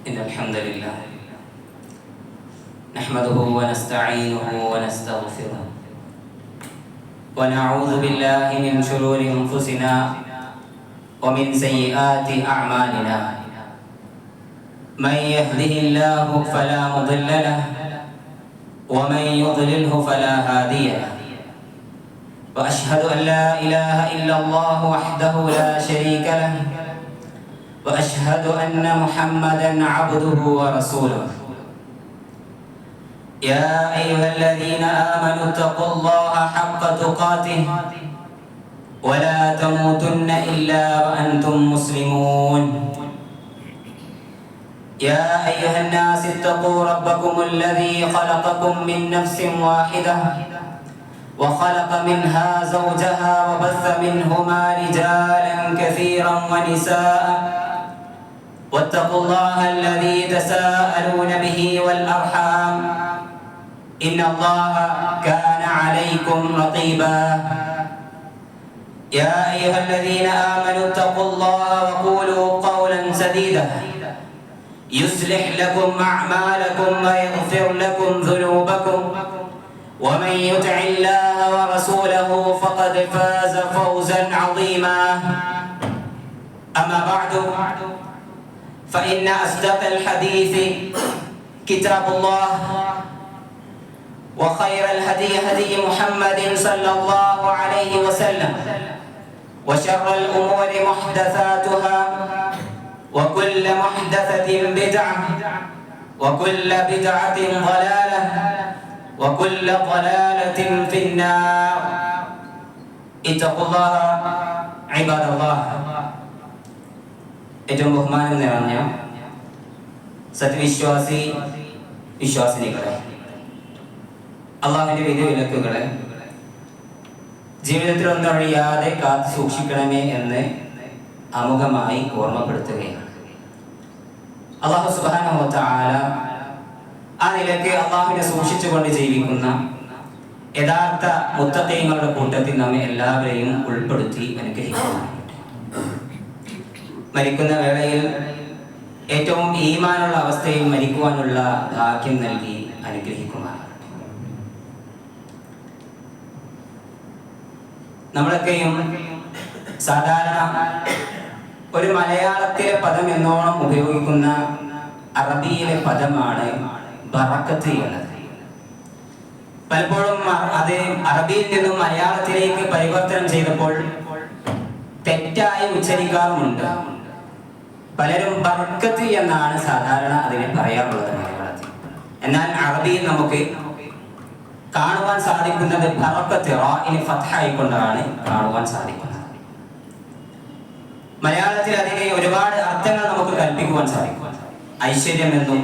إن الحمد لله نحمده ونستعينه ونستغفره ونعوذ بالله من شرور أنفسنا ومن سيئات أعمالنا. من يهده الله فلا مضل له ومن يضلله فلا هادي له. وأشهد أن لا إله إلا الله وحده لا شريك له وأشهد أن محمدًا عبده ورسوله. يا أيها الذين آمنوا اتقوا الله حق تقاته ولا تموتن إلا وأنتم مسلمون. يا أيها الناس اتقوا ربكم الذي خلقكم من نفس واحدة وخلق منها زوجها وبث منهما رجالا كثيرا ونساء واتقوا الله الذي تساءلون به والأرحام إن الله كان عليكم رقيبا. يا أيها الذين آمنوا اتقوا الله وقولوا قولا سديدا يصلح لكم أعمالكم ويغفر لكم ذنوبكم ومن يطع الله ورسوله فقد فاز فوزا عظيما. أما بعد فإن أصدق الحديث كتاب الله وخير الهدي هدي محمد صلى الله عليه وسلم وشر الأمور محدثاتها وكل محدثة بدعة وكل بدعة ضلالة وكل ضلالة في النار. اتقوا الله عباد الله. ഏറ്റവും ബഹുമാനം നിറഞ്ഞ വിശ്വാസിനികളെ, അള്ളാഹുവിന്റെ വിധിവിലക്കുകളെ ജീവിതത്തിൽ ഒന്നൊഴിയാതെ കാത്തു സൂക്ഷിക്കണമേ എന്ന് ആമുഖമായി ഓർമ്മപ്പെടുത്തുകയാണ്. അല്ലാഹു സുബ്ഹാനഹു വ തആല ആ നിലയ്ക്ക് അള്ളാഹുവിനെ സൂക്ഷിച്ചുകൊണ്ട് ജീവിക്കുന്ന യഥാർത്ഥ മുത്തഖീങ്ങളുടെ കൂട്ടത്തിൽ നമ്മെ എല്ലാവരെയും ഉൾപ്പെടുത്തി അനുഗ്രഹിക്കുമാറാകട്ടെ. മരിക്കുന്ന വേളയിൽ ഏറ്റവും ഈമാനുള്ള അവസ്ഥയിൽ മരിക്കുവാനുള്ള ഭാഗ്യം നൽകി അനുഗ്രഹിക്കുമാറാകട്ടെ. നമ്മളൊക്കെയും സാധാരണ ഒരു മലയാളത്തിലെ പദം എന്നോണം ഉപയോഗിക്കുന്ന അറബിയിലെ പദമാണ് ബറക്കത്ത് എന്നത്. പലപ്പോഴും അത് അറബിയിൽ നിന്നും മലയാളത്തിലേക്ക് പരിവർത്തനം ചെയ്തപ്പോൾ തെറ്റായി ഉച്ചരിക്കാറുമുണ്ട്. പലരും ബർക്കത്ത് എന്നാണ് സാധാരണ അതിനെ പറയാറുള്ളത് മലയാളത്തിൽ. എന്നാൽ അറബിയിൽ നമുക്ക് കാണുവാൻ സാധിക്കുന്നത് ബറക്കത്ത് റാഇന് ഫത്ഹായിക്കൊണ്ടാണ് കാണുവാൻ സാധിക്കുന്നത്. മലയാളത്തിൽ അതിനെ ഒരുപാട് അർത്ഥങ്ങൾ നമുക്ക് കൽപ്പിക്കുവാൻ സാധിക്കും. ഐശ്വര്യമെന്നും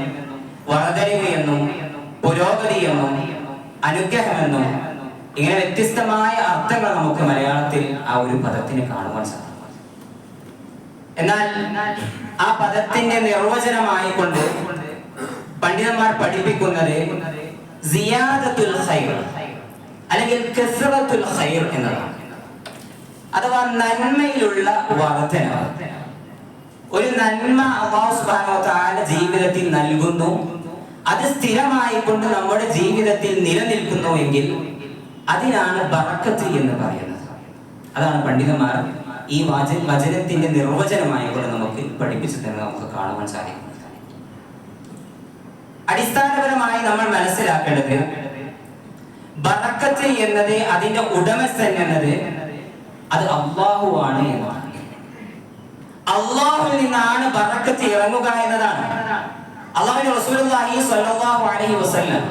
വർദ്ധനയെന്നും പുരോഗതി എന്നും അനുഗ്രഹമെന്നും ഇങ്ങനെ വ്യത്യസ്തമായ അർത്ഥങ്ങൾ നമുക്ക് മലയാളത്തിൽ ആ ഒരു പദത്തിന് കാണുവാൻ സാധിക്കും. എന്നാൽ ആ പദത്തിന്റെ നിർവചനമായി കൊണ്ട് പണ്ഡിതന്മാർ പഠിപ്പിക്കുന്നത് സിയാദത്തുൽ ഖൈർ അല്ലെങ്കിൽ കസ്റത്തുൽ ഖൈർ എന്നതാണ്. അഥവാ നന്മയിലുള്ള വർധന. ഒരു നന്മ അല്ലാഹു സുബ്ഹാനഹു വ തആല ജീവിതത്തിൽ നൽകുന്നു, അത് സ്ഥിരമായി കൊണ്ട് നമ്മുടെ ജീവിതത്തിൽ നിലനിൽക്കുന്നു എങ്കിൽ അതിനാണ് ബറക്കത്ത് എന്ന് പറയുന്നത്. അതാണ് പണ്ഡിതന്മാർ ഈ വചനത്തിന്റെ നിർവചനമായി കൊണ്ട് നമുക്ക് പഠിപ്പിച്ചു തന്നെ നമുക്ക് കാണുവാൻ സാധിക്കും. അടിസ്ഥാനപരമായി നമ്മൾ മനസ്സിലാക്കേണ്ടത് ബറക്കത്ത് എന്നത് അതിന്റെ ഉടമസ്ഥൻ എന്നത് അത് അല്ലാഹു ആണ് എന്നാണ്. അല്ലാഹുവിൽ നിന്നാണ് ബറക്കത്ത് ഇറങ്ങുക എന്നതാണ്. അല്ലാഹുവിന്റെ റസൂലുള്ളാഹി സ്വല്ലല്ലാഹു അലൈഹി വസല്ലം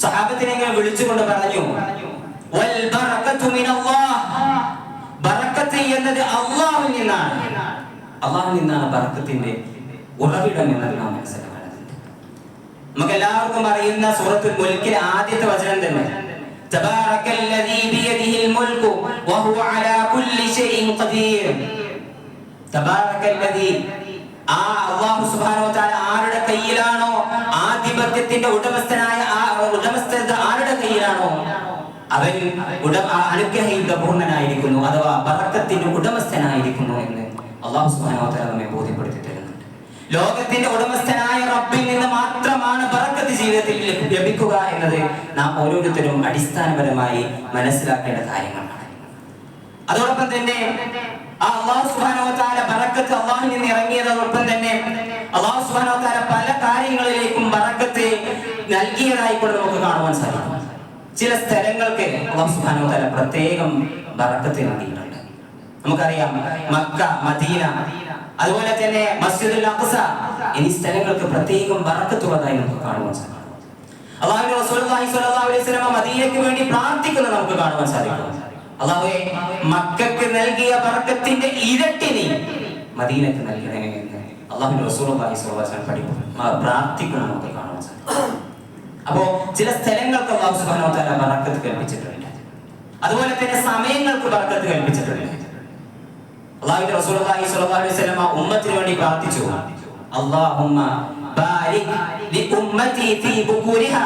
സഹാബത്തിനെ ഇങ്ങനെ വിളിച്ചുകൊണ്ട് പറഞ്ഞു, വൽ ബറക്കത്തു മിനല്ലാഹ്, ബറക്കത്ത് എന്നത് അല്ലാഹുവിൽ നിന്നാണ്. അല്ലാഹുവിൽ നിന്നാണ് ബറക്കത്തിന്റെ ഉറവിടം എന്നത് നാം മനസ്സിലാക്കേണ്ടതുണ്ട്. നമുക്ക് എല്ലാവർക്കും അറിയുന്ന സൂറത്തുൽ മുൽക്കിലെ ആദ്യത്തെ വചനം തന്നെ തബാറക്കല്ലദീ ബിയദിഹിൽ മുൽക്കു വഹുവ അലാ കുല്ലി ഷൈഇൻ ഖദീർ. തബാറക്കല്ലദീ, ആ അല്ലാഹു സുബ്ഹാനഹു വ തആല ആരുടെ കയ്യിലാണോ ആധിപത്യത്തിന്റെ ഉടമസ്ഥനായ ആ ഉടമസ്ഥത ആരുടെ കയ്യിലാണോ അവൻ അനുഗ്രഹീതപൂർണനായിരിക്കുന്നു, അഥവാ ബറക്കത്തിന്റെ ഉടമസ്ഥനായിരിക്കുന്നു എന്ന് അല്ലാഹു സുബ്ഹാനഹു വ തആല നമ്മെ ബോധ്യപ്പെടുത്തി തരുന്നുണ്ട്. ലോകത്തിന്റെ ഉടമസ്ഥനായ റബ്ബിൽ നിന്ന് മാത്രമാണ് ബറക്കത്ത് ജീവിതത്തിൽ ലഭിക്കുക എന്നത് നാം ഓരോരുത്തരും അടിസ്ഥാനപരമായി മനസ്സിലാക്കേണ്ട കാര്യങ്ങളാണ്. അതോടൊപ്പം തന്നെ അല്ലാഹു സുബ്ഹാനഹു വ തആല ബറക്കത്ത് അല്ലാഹുവിൽ നിന്ന് ഇറങ്ങിയതോടൊപ്പം തന്നെ അല്ലാഹു സുബ്ഹാനഹു വ തആല പല കാര്യങ്ങളിലേക്കും ബറക്കത്ത് നൽകിയതായി കൊണ്ട് നമുക്ക് കാണുവാൻ സാധിക്കും. ചില സ്ഥലങ്ങൾക്ക് അല്ലാഹു സുബ്ഹാനഹു വ തആല പ്രത്യേകം ബറക്കത്ത് നൽകിയിട്ടുണ്ട്. നമുക്കറിയാം മക്ക, മദീന, അതുപോലെ തന്നെ മസ്ജിദുൽ അഖ്സ എന്നീ സ്ഥലങ്ങൾക്ക് പ്രത്യേകം ബറക്കത്തുള്ളതായി നമുക്ക് കാണുവാൻ സാധിക്കും. അല്ലാഹുവിന്റെ റസൂലുള്ളാഹി സ്വല്ലല്ലാഹു അലൈഹി വസല്ലം മദീനയ്ക്ക് വേണ്ടി പ്രാർത്ഥിക്കുന്നത് നമുക്ക് കാണുവാൻ സാധിക്കും. അല്ലാഹുവേ, മക്കക്ക് നൽകിയ ബറക്കത്തിന്റെ ഇരട്ടി നീ മദീനക്ക് നൽകണമേ എന്ന് അല്ലാഹുവിന്റെ റസൂലുള്ളാഹി സ്വല്ലല്ലാഹു അലൈഹി വസല്ലം പ്രാർത്ഥിക്കുന്നത് നമുക്ക് കാണുവാൻ സാധിക്കും. അപ്പോ ചില സ്ഥലങ്ങൾക്ക് അല്ലാഹു സുബ്ഹാനഹു വ തആല ബറക്കത്ത് കൽപ്പിച്ചിട്ടുണ്ട്. അതുപോലെ തന്നെ സമയങ്ങൾക്ക് ബറക്കത്ത് കൽപ്പിച്ചിട്ടുണ്ട്. അല്ലാഹുവിന്റെ റസൂലുള്ളാഹി സ്വല്ലല്ലാഹു അലൈഹി വസല്ലം ഉമ്മത്തിന് വേണ്ടി പ്രാർത്ഥിച്ചു, അല്ലാഹുമ്മ ബാരിക് ലി ഉമ്മതി ഫീ ബുകൂരിഹാ,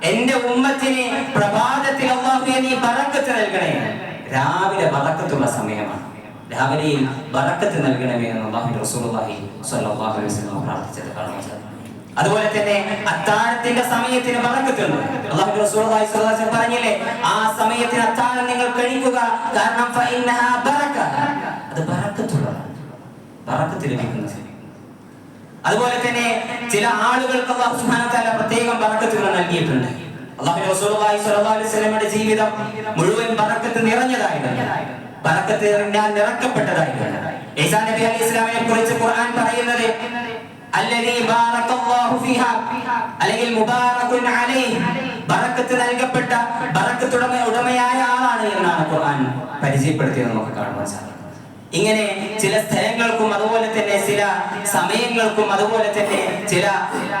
എന്റെ ഉമ്മത്തിന് പ്രഭാതത്തിൽ അല്ലാഹുവേ നീ ബറക്കത്ത് നൽകണേ. രാവിലെ ബറക്കത്തുള്ള സമയമാണ്, രാവിലെ ബറക്കത്ത് നൽകണമേ എന്ന് അല്ലാഹുവിന്റെ റസൂലുള്ളാഹി സ്വല്ലല്ലാഹു അലൈഹി വസല്ലം പ്രാർത്ഥിച്ചത് കാണാൻ സാധിക്കും. അതുപോലെ തന്നെ അത്താഴത്തിന്റെ സമയത്തിന് ബറക്കത്തുണ്ട്. അല്ലാഹുവിന്റെ റസൂലുള്ളാഹി സ്വല്ലല്ലാഹു അലൈഹി വസല്ലം പറഞ്ഞില്ലേ, ആ സമയത്തിന് അത്താഴം നിങ്ങൾ കഴിക്കുക, കാരണം ഫഇന്നഹാ ബറക, അത് ബറക്കത്തുള്ളതാണ്, ബറക്കത്ത് ലഭിക്കുന്നത്. അതുപോലെ തന്നെ ചില ആളുകൾക്ക് അല്ലാഹു സുബ്ഹാനഹു വ തആല പ്രത്യേകം ബറക്കത്തുകൾ നൽകിയിട്ടുണ്ട്. അല്ലാഹുവിന്റെ റസൂലുള്ളാഹി സ്വല്ലല്ലാഹു അലൈഹി വസല്ലമയുടെ ജീവിതം മുഴുവൻ ബറക്കത്ത് നിറഞ്ഞതായിരുന്നു, ബറക്കത്ത് നിറക്കപ്പെട്ടതായിരുന്നു. ഈസാ നബി അലൈഹിസ്സലാമിനെ കുറിച്ച് ഖുർആൻ പറയുന്നത് അല്ലദീ ബാറകല്ലാഹു ഫീഹാ, അല്ലെങ്കിൽ മുബാറകുൻ അലൈഹി, ബറക്കത്ത് നൽകപ്പെട്ട ബറക്കത്തുടമ ഉടമയായ ആളാണ് എന്നാണ് ഖുർആൻ പരിചയപ്പെടുത്തിയത് നമുക്ക് കാണുവാൻ സാധിക്കും. ഇങ്ങനെ ചില സ്ഥലങ്ങൾക്കും അതുപോലെ തന്നെ ചില സമയങ്ങൾക്കും അതുപോലെ തന്നെ ചില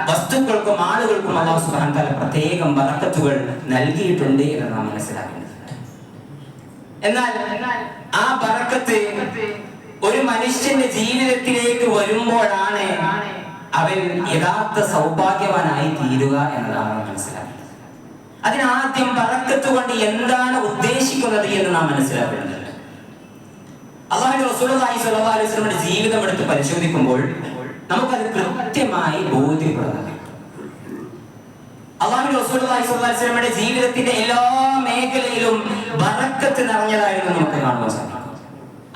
വസ്തുക്കൾക്കും ആളുകൾക്കും അല്ലാഹു സുബ്ഹാനഹു വ തആല പ്രത്യേകം ബറക്കത്തുകൾ നൽകിയിട്ടുണ്ട് എന്ന് നാം മനസ്സിലാക്കേണ്ടതുണ്ട്. എന്നാൽ ആ ബറക്കത്ത് ഒരു മനുഷ്യന്റെ ജീവിതത്തിലേക്ക് വരുമ്പോഴാണ് അവൻ യഥാർത്ഥ സൗഭാഗ്യവാനായി തീരുക എന്നതാണ് മനസ്സിലാക്കുന്നത്. അതിനാദ്യം ബറക്കത്ത് കൊണ്ട് എന്താണ് ഉദ്ദേശിക്കുന്നത് എന്ന് നാം മനസ്സിലാക്കേണ്ടതുണ്ട്. അല്ലാഹുവിന്റെ റസൂലുള്ളാഹി സ്വല്ലല്ലാഹു അലൈഹി വസല്ലമയുടെ ജീവിതം എടുത്ത് പരിശോധിക്കുമ്പോൾ നമുക്കത് കൃത്യമായി ബോധ്യപ്പെടുന്നത്. അല്ലാഹുവിന്റെ റസൂലുള്ളാഹി സ്വല്ലല്ലാഹു അലൈഹി വസല്ലമയുടെ ജീവിതത്തിന്റെ എല്ലാ മേഖലയിലും ബറക്കത്ത് നിറഞ്ഞതായിരുന്നു നമുക്ക് കാണുവാൻ സാധിക്കും.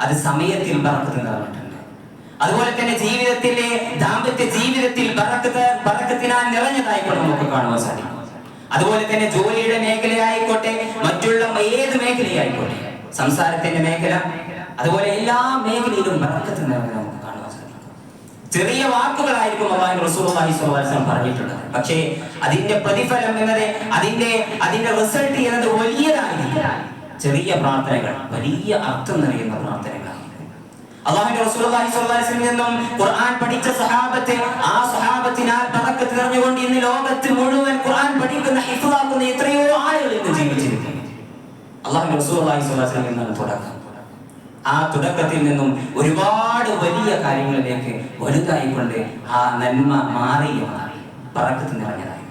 അത് സമയത്തിൽ ബറക്കത്ത് നിറഞ്ഞിട്ടുണ്ട്. അതുപോലെ തന്നെ ജീവിതത്തിലെ ദാമ്പത്യ ജീവിതത്തിൽ ബറക്കത്തിനാൽ നിറഞ്ഞതായിക്കൊണ്ട് നമുക്ക് കാണുവാൻ സാധിക്കും. അതുപോലെ തന്നെ ജോലിയുടെ മേഖലയായിക്കോട്ടെ, മറ്റുള്ള ഏത് മേഖലയായിക്കോട്ടെ, സംസാരത്തിന്റെ മേഖല, അതുപോലെ എല്ലാ മേഖലയിലും ബറക്കത്ത് നിറഞ്ഞത് നമുക്ക് കാണുവാൻ സാധിക്കും. ചെറിയ വാക്കുകളായിരിക്കും അല്ലാഹുവിന്റെ റസൂലുള്ളാഹി സ്വല്ലല്ലാഹു അലൈഹി വസല്ലം പറഞ്ഞിട്ടുള്ളത്, പക്ഷേ അതിന്റെ പ്രതിഫലം എന്നത്, അതിന്റെ റിസൾട്ട് എന്നത് വലിയതായിരിക്കും. ചെറിയ പ്രാർത്ഥനകൾ വലിയ അർത്ഥം നിറയുന്ന പ്രാർത്ഥനകളാണ്. അല്ലാഹുവിന്റെ റസൂലുള്ളാഹി സ്വല്ലല്ലാഹു അലൈഹി വസല്ലം നിന്നും ഖുർആൻ പഠിച്ച സഹാബത്തെ, ആ സഹാബത്തിനാൽ ബറക്കത്ത് നിറഞ്ഞുകൊണ്ട് ഇന്ന് ലോകത്ത് മുഴുവൻ ഖുർആൻ പഠിക്കുന്ന ഹിഫ്ളാക്കുന്ന എത്രയോ ആളുകൾ ഇന്ന് ജീവിച്ചിരിക്കുന്നു. അല്ലാഹുവിന്റെ റസൂലുള്ളാഹി സ്വല്ലല്ലാഹു അലൈഹി വസല്ലം നിന്നാണ് തുടക്കം. ആ തുടക്കത്തിൽ നിന്നും ഒരുപാട് വലിയ കാര്യങ്ങളിലേക്ക് വലുതായിക്കൊണ്ട് ആ നന്മ മാറിയതാണ്, ബറക്കത്ത് നിറഞ്ഞതായി.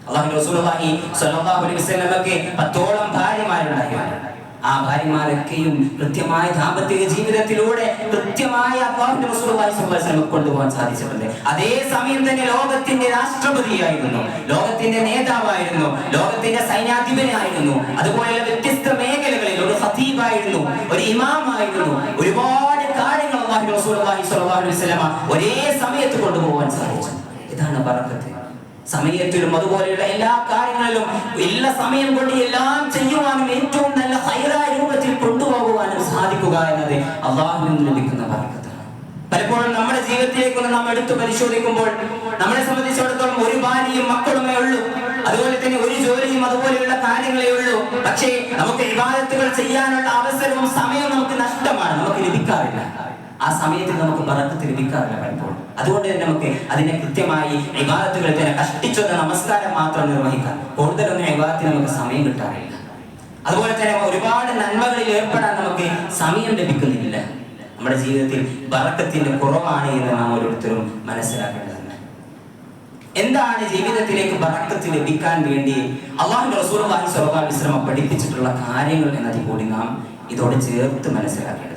അല്ലാഹുവിന്റെ റസൂലുള്ളാഹി സ്വല്ലല്ലാഹു അലൈഹി വസല്ലമക്ക് 10ഓളം ഭാര്യമാരുണ്ടായിരുന്നു. ആ ഭാര്യമാരൊക്കെയും കൃത്യമായ ദാമ്പത്യ ജീവിതത്തിലൂടെ കൃത്യമായ അല്ലാഹുവിന്റെ റസൂലുള്ളാഹി സ്വല്ലല്ലാഹു അലൈഹി വസല്ലമക്ക് കൊണ്ടുപോകാൻ സാധിച്ചിട്ടുണ്ട്. അതേ സമയം തന്നെ ലോകത്തിന്റെ രാഷ്ട്രപതിയായിരുന്നു, ലോകത്തിന്റെ നേതാവായിരുന്നു, ലോകത്തിന്റെ സൈന്യാധിപനായിരുന്നു, അതുപോലെ വ്യത്യസ്ത മേഖലകളിൽ ഒരു ഖതീബായിരുന്നു, ഒരു ഇമാമായിരുന്നു. ഒരുപാട് കാര്യങ്ങൾ അല്ലാഹുവിന്റെ റസൂലുള്ളാഹി സ്വല്ലല്ലാഹു അലൈഹി വസല്ലമ ഒരേ സമയത്ത് കൊണ്ടുപോകാൻ സാധിച്ചു. ഇതാണ് ബറക്കത്ത്. സമയത്തിലും അതുപോലെയുള്ള എല്ലാ കാര്യങ്ങളിലും എല്ലാ സമയം കൊണ്ട് എല്ലാം ചെയ്യുവാനും ഏറ്റവും നല്ല ഹൈറായ രൂപത്തിൽ കൊണ്ടുപോകുവാനും സാധിക്കുക എന്നത് അല്ലാഹുവിൽ നിന്ന് ലഭിക്കുന്ന ബറക്കത്താണ്. പലപ്പോഴും നമ്മുടെ ജീവിതത്തിലേക്ക് നാം എടുത്തു പരിശോധിക്കുമ്പോൾ നമ്മളെ സംബന്ധിച്ചിടത്തോളം ഒരു ഭാര്യയും മക്കളുമേ ഉള്ളൂ, അതുപോലെ തന്നെ ഒരു ജോലിയും അതുപോലെയുള്ള കാര്യങ്ങളേ ഉള്ളൂ. പക്ഷേ നമുക്ക് ഇബാദത്തുകൾ ചെയ്യാനുള്ള അവസരവും സമയവും നമുക്ക് നഷ്ടമാണ്, നമുക്ക് ലഭിക്കാറില്ല. ആ സമയത്തിൽ നമുക്ക് ബറക്കത്ത് ലഭിക്കാറില്ല പലപ്പോഴും. അതുകൊണ്ട് തന്നെ നമുക്ക് അതിനെ കൃത്യമായി ഇബാദത്തുകൾ തന്നെ കഷ്ടിച്ചൊന്ന് നമസ്കാരം മാത്രം നിർവഹിക്കാം, കൂടുതലൊന്നും ഇബാദത്തിന് നമുക്ക് സമയം കിട്ടാറില്ല. അതുപോലെ തന്നെ ഒരുപാട് നന്മകളിൽ ഏർപ്പെടാൻ നമുക്ക് സമയം ലഭിക്കുന്നില്ല. നമ്മുടെ ജീവിതത്തിൽ ബറക്കത്തിന്റെ കുറവാണ് എന്ന് നാം ഓരോരുത്തരും മനസ്സിലാക്കേണ്ടതുണ്ട്. എന്താണ് ജീവിതത്തിലേക്ക് ബറക്കത്ത് ലഭിക്കാൻ വേണ്ടി അല്ലാഹുവിന്റെ റസൂലുള്ളാഹി സ്വല്ലല്ലാഹു അലൈഹി വസല്ലം പഠിപ്പിച്ചിട്ടുള്ള കാര്യങ്ങൾ എന്നത് കൂടി നാം ഇതോടെ ചേർത്ത് മനസ്സിലാക്കേണ്ടതുണ്ട്.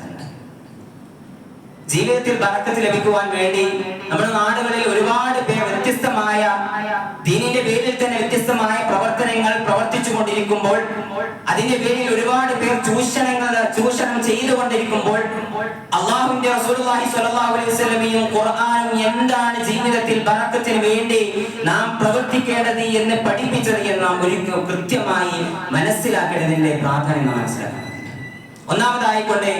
ജീവിതത്തിൽ ബറക്കത്ത് ലഭിക്കുവാൻ വേണ്ടി നമ്മുടെ നാടുകളിൽ ഒരുപാട് പേർ വ്യത്യസ്തമായ ദീനിന്റെ പേരിൽ തന്നെ വ്യത്യസ്തമായ പ്രവർത്തനങ്ങൾ പ്രവർത്തിച്ചു കൊണ്ടിരിക്കുമ്പോൾ, അതിന്റെ പേരിൽ ഒരുപാട് പേർ ചൂഷണം ചെയ്തുകൊണ്ടിരിക്കുമ്പോൾ, അള്ളാഹുവിന്റെ റസൂലുള്ളാഹി സ്വല്ലല്ലാഹു അലൈഹി വസല്ലമയും ഖുർആനും എന്താണ് ജീവിതത്തിൽ ബറക്കത്തിന് വേണ്ടി നാം പ്രവർത്തിക്കേണ്ടത് എന്ന് പഠിപ്പിച്ചത് എന്ന് നാം ഒരിക്കലും കൃത്യമായി മനസ്സിലാക്കേണ്ടതിന്റെ പ്രാധാന്യം നാം മനസ്സിലാക്കണം. ഒന്നാമതായിക്കൊണ്ട്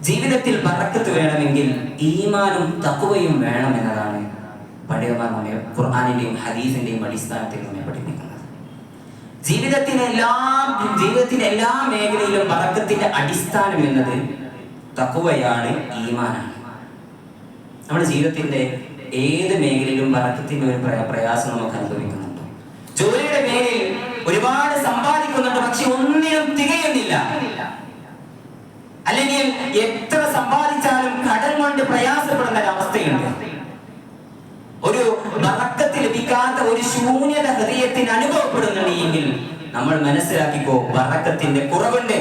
ജീവിതത്തിൽ ബറക്കത്ത് വേണമെങ്കിൽ ഈമാനും തഖ്വയും വേണം എന്നതാണ് പണ്ഡിതന്മാർ നമ്മെ ഖുർആനിന്റെയും ഹദീസിന്റെയും അടിസ്ഥാനത്തിൽ നമ്മെ പഠിപ്പിക്കുന്നത്. ജീവിതത്തിന്റെ എല്ലാ മേഖലയിലും ബറക്കത്തിന്റെ അടിസ്ഥാനം എന്നത് തഖ്വയാണ്, ഈമാനാണ്. നമ്മുടെ ജീവിതത്തിന്റെ ഏത് മേഖലയിലും ബറക്കത്തിന്റെ ഒരു പ്രയാസം നമുക്ക് അനുഭവിക്കുന്നുണ്ട്. ജോലിയുടെ മേഖലയിൽ ഒരുപാട് സമ്പാദിക്കുന്നുണ്ട്, പക്ഷെ ഒന്നിനും തികയുന്നില്ല. അല്ലെങ്കിൽ എത്ര സമ്പാദിച്ചാലും കടം കൊണ്ട് പ്രയാസപ്പെടുന്ന ഒരവസ്ഥയുണ്ട്. ഒരു ബറക്കത്ത് ലഭിക്കാത്ത ഒരു ശൂന്യത ഹൃദയത്തിന് അനുഭവപ്പെടുന്നുണ്ടെങ്കിൽ നമ്മൾ മനസ്സിലാക്കിക്കോ, ബറക്കത്തിന്റെ കുറവുണ്ട്.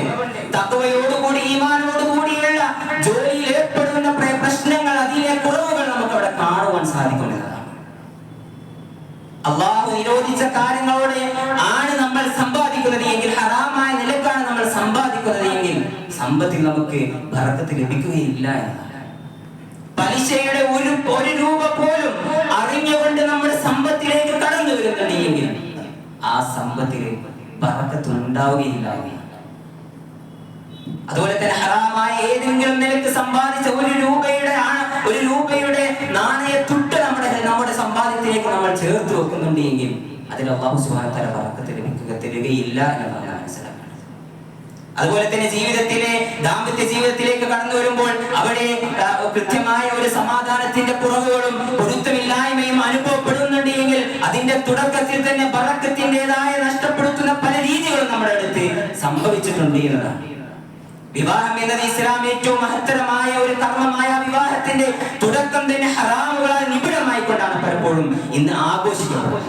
തഖ്വയോടുകൂടി ഈമാനോടുകൂടിയുള്ള ജോലിയിൽ ഏർപ്പെടുന്ന പ്രശ്നങ്ങൾ, അതിലെ കുറവുകൾ നമുക്ക് അവിടെ കാണുവാൻ സാധിക്കുന്നതാണ്. അള്ളാഹു നിരോധിച്ച കാര്യങ്ങളോട് ആണ് നമ്മൾ സമ്പാദിക്കുന്നത് എങ്കിൽ, ഹറാമായ നിലക്കാണ് നമ്മൾ സമ്പാദിക്കുന്നത് എങ്കിൽ സമ്പത്തിൽ നമുക്ക് ബറക്കത്ത് ലഭിക്കുകയില്ല എന്നതാണ്. പലിശയുടെ ഒരു രൂപ പോലും അറിഞ്ഞുകൊണ്ട് നമ്മുടെ സമ്പത്തിലേക്ക് കടന്നു വരുന്നുണ്ടെങ്കിൽ ആ സമ്പത്തിൽ ബറക്കത്ത് ഉണ്ടാവുകയില്ല. അതുപോലെ തന്നെ ഹറാമായ ഏതെങ്കിലും നിലക്ക് സമ്പാദിച്ച ഒരു രൂപയുടെ നാണയത്തുട്ട് നമ്മുടെ സമ്പാദ്യത്തിലേക്ക് നമ്മൾ ചേർത്ത് വെക്കുന്നുണ്ട് എങ്കിൽ അതിൽ അല്ലാഹു സുബ്ഹാനഹു വ തആല ബറക്കത്ത് തരികയില്ല എന്നാണ് മനസ്സിലാക്കേണ്ടത്. അതുപോലെ തന്നെ ദാമ്പത്യ ജീവിതത്തിലേക്ക് കടന്നു വരുമ്പോൾ അവിടെ കൃത്യമായ ഒരു സമാധാനത്തിന്റെ കുറവുകളും പൊരുത്തമില്ലായ്മയും അനുഭവപ്പെടുന്നുണ്ട് എങ്കിൽ അതിന്റെ തുടക്കത്തിൽ തന്നെ ബറക്കത്തിൻ്റെതായ നഷ്ടപ്പെടുത്തുന്ന പല രീതികളും നമ്മുടെ അടുത്ത് സംഭവിച്ചിട്ടുണ്ട് എന്നതാണ്. വിവാഹം എന്നത് ഇസ്ലാം ഏറ്റവും മഹത്തരമായ ഒരു കർമ്മമായ വിവാഹത്തിന്റെ തുടക്കം തന്നെ ഹറാമുകളാൽ നിബിഡമായിക്കൊണ്ടാണ് പലപ്പോഴും ഇന്ന് ആഘോഷിക്കുന്നത്.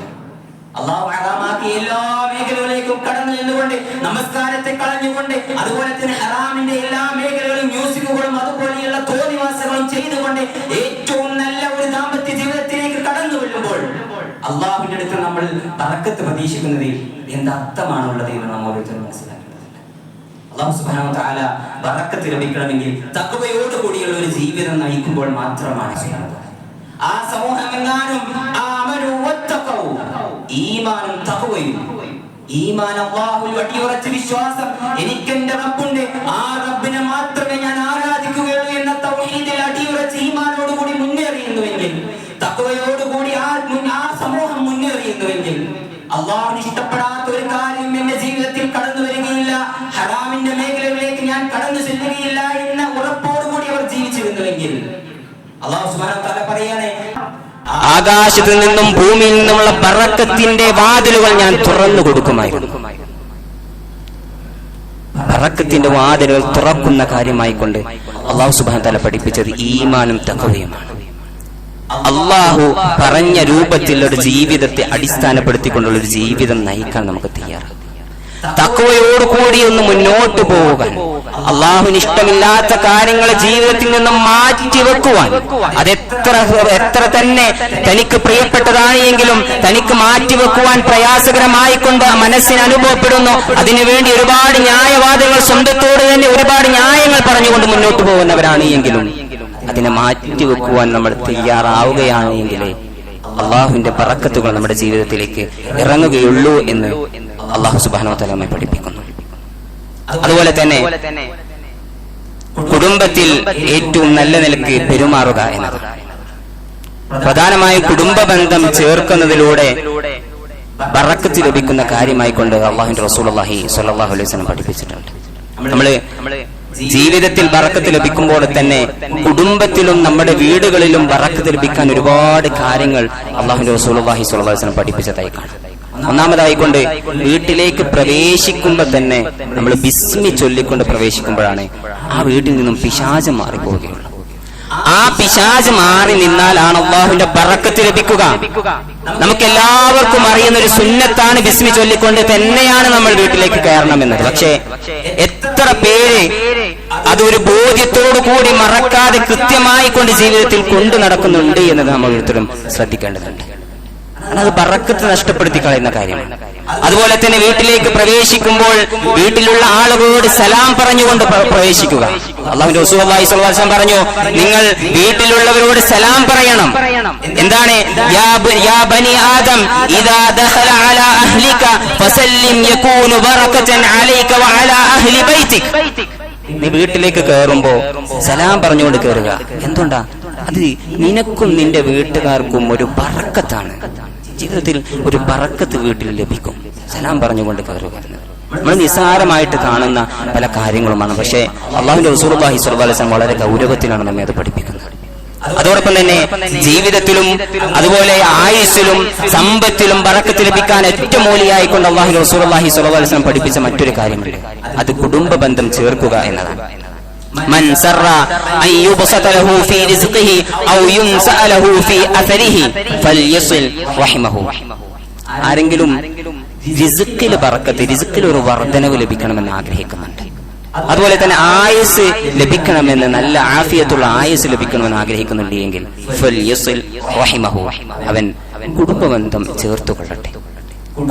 അള്ളാഹു ഹറാമാക്കിയ എല്ലാ മേഖലകളിലേക്കും കടന്നു നിന്നുകൊണ്ട്, നമസ്കാരത്തെ കളഞ്ഞുകൊണ്ട്, അതുപോലെ തന്നെ ഹറാമിന്റെ എല്ലാ മേഖലകളും മ്യൂസിക്കുകളും അതുപോലെയുള്ള തോന്നിവാസങ്ങളും ചെയ്തുകൊണ്ട് ഏറ്റവും നല്ല ഒരു ദാമ്പത്യ ജീവിതത്തിലേക്ക് കടന്നു വരുമ്പോൾ അള്ളാഹുവിന്റെ അടുത്ത് നമ്മൾ ബറക്കത്ത് പ്രതീക്ഷിക്കുന്നതിൽ എന്തർത്ഥമാണുള്ളത് എന്ന് നമ്മൾ ഓരോരുത്തരും മനസ്സിലാക്കേണ്ടതുണ്ട്. അല്ലാഹു സുബ്ഹാനഹു വ തആല ബറക്കത്ത് ലഭിക്കണമെങ്കിൽ തഖ്വയോടുകൂടിയുള്ള ഒരു ജീവിതം നയിക്കുമ്പോൾ മാത്രമാണ്. ആ സമൂഹം എങ്ങാനും ഈമാനും തഖ്വയും, ഈമാൻ അല്ലാഹുവിൽ അടിയുറച്ച വിശ്വാസം, എനിക്കെന്റെ റബ്ബുണ്ട്, ആ റബ്ബിനെ മാത്രമേ ഞാൻ ആരാധിക്കുകയുള്ളൂ എന്ന തൗഹീദിൽ അടിയുറച്ച ഈമാനോടുകൂടി മുന്നേറിയുന്നുവെങ്കിൽ, തഖ്വയോടുകൂടി ആ സമൂഹം മുന്നേറിയുന്നുവെങ്കിൽ അല്ലാഹുവിന് ഇഷ്ടപ്പെടാത്ത ഒരു കാര്യം എന്റെ ജീവിതത്തിൽ കടന്നു വരികയില്ല, ഹറാമിന്റെ മേഖലകളിലേക്ക് ഞാൻ കടന്നു ചെല്ലുകയില്ല എന്ന ഉറപ്പോടുകൂടി അവർ ജീവിച്ചിരുന്നുവെങ്കിൽ അല്ലാഹു സുബ്ഹാനഹു വ തആല പറയാണ്, ആകാശത്തു നിന്നും ഭൂമിയിൽ നിന്നുമുള്ള ബറക്കത്തിന്റെ വാതിലുകൾ ഞാൻ തുറന്നു കൊടുക്കുമായിരുന്നു. ബറക്കത്തിന്റെ വാതിലുകൾ തുറക്കുന്ന കാര്യമായിക്കൊണ്ട് അല്ലാഹു സുബ്ഹാനഹു വ തആല പഠിപ്പിച്ചത് ഈമാനും തഖ്വയുമാണ്. അല്ലാഹു പറഞ്ഞ രൂപത്തിൽ ഒരു ജീവിതത്തെ അടിസ്ഥാനപ്പെടുത്തിക്കൊണ്ടുള്ള ഒരു ജീവിതം നയിക്കാൻ നമുക്ക് തയ്യാറാണ്. തഖ്വയോടുകൂടി ഒന്ന് മുന്നോട്ട് പോകാൻ, അള്ളാഹുവിന് ഇഷ്ടമില്ലാത്ത കാര്യങ്ങൾ ജീവിതത്തിൽ നിന്നും മാറ്റിവെക്കുവാൻ, അതെത്ര തന്നെ തനിക്ക് പ്രിയപ്പെട്ടതാണ് എങ്കിലും തനിക്ക് മാറ്റിവെക്കുവാൻ പ്രയാസകരമായിക്കൊണ്ട് മനസ്സിന് അനുഭവപ്പെടുന്നു. അതിനുവേണ്ടി ഒരുപാട് ന്യായവാദങ്ങൾ, സ്വന്തത്തോട് തന്നെ ഒരുപാട് ന്യായങ്ങൾ പറഞ്ഞുകൊണ്ട് മുന്നോട്ട് പോകുന്നവരാണ് എങ്കിലും അതിനെ മാറ്റിവെക്കുവാൻ നമ്മൾ തയ്യാറാവുകയാണ് എങ്കിലേ അള്ളാഹുവിന്റെ ബറക്കത്തുകൾ നമ്മുടെ ജീവിതത്തിലേക്ക് ഇറങ്ങുകയുള്ളൂ എന്ന് അല്ലാഹു സുബ്ഹാനഹു വ തആല നമ്മെ പഠിപ്പിക്കുന്നു. അതുപോലെ തന്നെ കുടുംബത്തിൽ ഏറ്റവും നല്ല നിലയ്ക്ക് പെരുമാറുക എന്നത് പ്രധാനമായും കുടുംബ ബന്ധം ചേർക്കുന്നതിലൂടെ ബറക്കത്ത് ലഭിക്കുന്ന കാര്യമായിക്കൊണ്ട് അല്ലാഹുവിന്റെ റസൂലുള്ളാഹി സ്വല്ലല്ലാഹു അലൈഹി വസല്ലം പഠിപ്പിച്ചിട്ടുണ്ട്. നമ്മള് ജീവിതത്തിൽ ബറക്കത്ത് ലഭിക്കുമ്പോൾ തന്നെ കുടുംബത്തിലും നമ്മുടെ വീടുകളിലും ബറക്കത്ത് ലഭിക്കാൻ ഒരുപാട് കാര്യങ്ങൾ അല്ലാഹുവിന്റെ റസൂലുള്ളാഹി സ്വല്ലല്ലാഹു അലൈഹി വസല്ലം പഠിപ്പിച്ചതായി കാണാം. ഒന്നാമതായിക്കൊണ്ട് വീട്ടിലേക്ക് പ്രവേശിക്കുമ്പോൾ തന്നെ നമ്മൾ ബിസ്മി ചൊല്ലിക്കൊണ്ട് പ്രവേശിക്കുമ്പോഴാണ് ആ വീട്ടിൽ നിന്നും പിശാച് മാറിപ്പോവുകയുള്ളൂ. ആ പിശാച് മാറി നിന്നാലാണ് അല്ലാഹുവിന്റെ ബറക്കത്ത് ലഭിക്കുക. നമുക്ക് എല്ലാവർക്കും അറിയുന്ന ഒരു സുന്നത്താണ് ബിസ്മി ചൊല്ലിക്കൊണ്ട് തന്നെയാണ് നമ്മൾ വീട്ടിലേക്ക് കയറണമെന്നത്. പക്ഷേ എത്ര പേര് അതൊരു ബോധ്യത്തോടു കൂടി മറക്കാതെ കൃത്യമായി കൊണ്ട് ജീവിതത്തിൽ കൊണ്ടു നടക്കുന്നുണ്ട് എന്നത് നമ്മൾ ഓരോരുത്തരും ശ്രദ്ധിക്കേണ്ടതുണ്ട്. അത് ബറക്കത്ത് നഷ്ടപ്പെടുത്തി കളയുന്ന കാര്യമാണ്. അതുപോലെ തന്നെ വീട്ടിലേക്ക് പ്രവേശിക്കുമ്പോൾ വീട്ടിലുള്ള ആളുകളോട് സലാം പറഞ്ഞുകൊണ്ട് പ്രവേശിക്കുക. അല്ലാഹുവിന്റെ റസൂലുള്ളാഹി സ്വല്ലല്ലാഹു അലൈഹി വസല്ലം പറഞ്ഞു, നിങ്ങൾ വീട്ടിലുള്ളവരോട് സലാം പറയണം. എന്താണ്? യാ ബനി ആദം ഇദാ ദഖല അലാ അഹ്ലിക ഫസല്ലിം യകൂനു ബറകതൻ അലൈക വഅലാ അഹ്ലി ബൈതിക്. നീ വീട്ടിലേക്ക് കയറുമ്പോ സലാം പറഞ്ഞുകൊണ്ട് കയറുക. എന്തുകൊണ്ടാ? അത് നിനക്കും നിന്റെ വീട്ടുകാർക്കും ഒരു ബറക്കത്താണ്. ജീവിതത്തിൽ ഒരു ബറക്കത്ത് വീട്ടിൽ ലഭിക്കും സലാം പറഞ്ഞുകൊണ്ട് കയറുക. നമ്മൾ നിസ്സാരമായിട്ട് കാണുന്ന പല കാര്യങ്ങളുമാണ്. പക്ഷേ അല്ലാഹുവിന്റെ റസൂലുള്ളാഹി സ്വല്ലല്ലാഹു അലൈഹി വസല്ലം വളരെ ഗൗരവത്തിലാണ് നമ്മെ അത് പഠിപ്പിക്കുന്നത്. അതോടൊപ്പം തന്നെ ജീവിതത്തിലും അതുപോലെ ആയുസ്സിലും സമ്പത്തിലും ബറക്കത്ത് ലഭിക്കാൻ ഏറ്റവും മൂല്യമായിക്കൊണ്ട് അല്ലാഹുവിന്റെ റസൂലുള്ളാഹി സ്വല്ലല്ലാഹു അലൈഹി വസല്ലം പഠിപ്പിച്ച മറ്റൊരു കാര്യമുണ്ട്. അത് കുടുംബ ബന്ധം ചേർക്കുക എന്നതാണ്. മൻ സറ അൻ യുബ്സത ലഹു ഫീ റിസ്ഖിഹി ഔ യുൻസഅ ലഹു ഫീ അഥരിഹി ഫൽയസിൽ റഹിമഹു. ആരെങ്കിലും റിസ്ഖിൽ ബറക്കത്ത്, റിസ്ഖിൽ ഒരു വർധനവ് ലഭിക്കണമെന്ന് ആഗ്രഹിക്കുന്നുണ്ട്, അതുപോലെ തന്നെ ആയുസ് ലഭിക്കണമെന്ന്, നല്ല ആഫിയത്തുള്ള ആയുസ് ലഭിക്കണമെന്ന് ആഗ്രഹിക്കുന്നുണ്ട് എങ്കിൽ ഫൽയസിൽ റഹിമഹു, അവൻ കുടുംബബന്ധം ചേർത്തുകൊള്ളട്ടെ.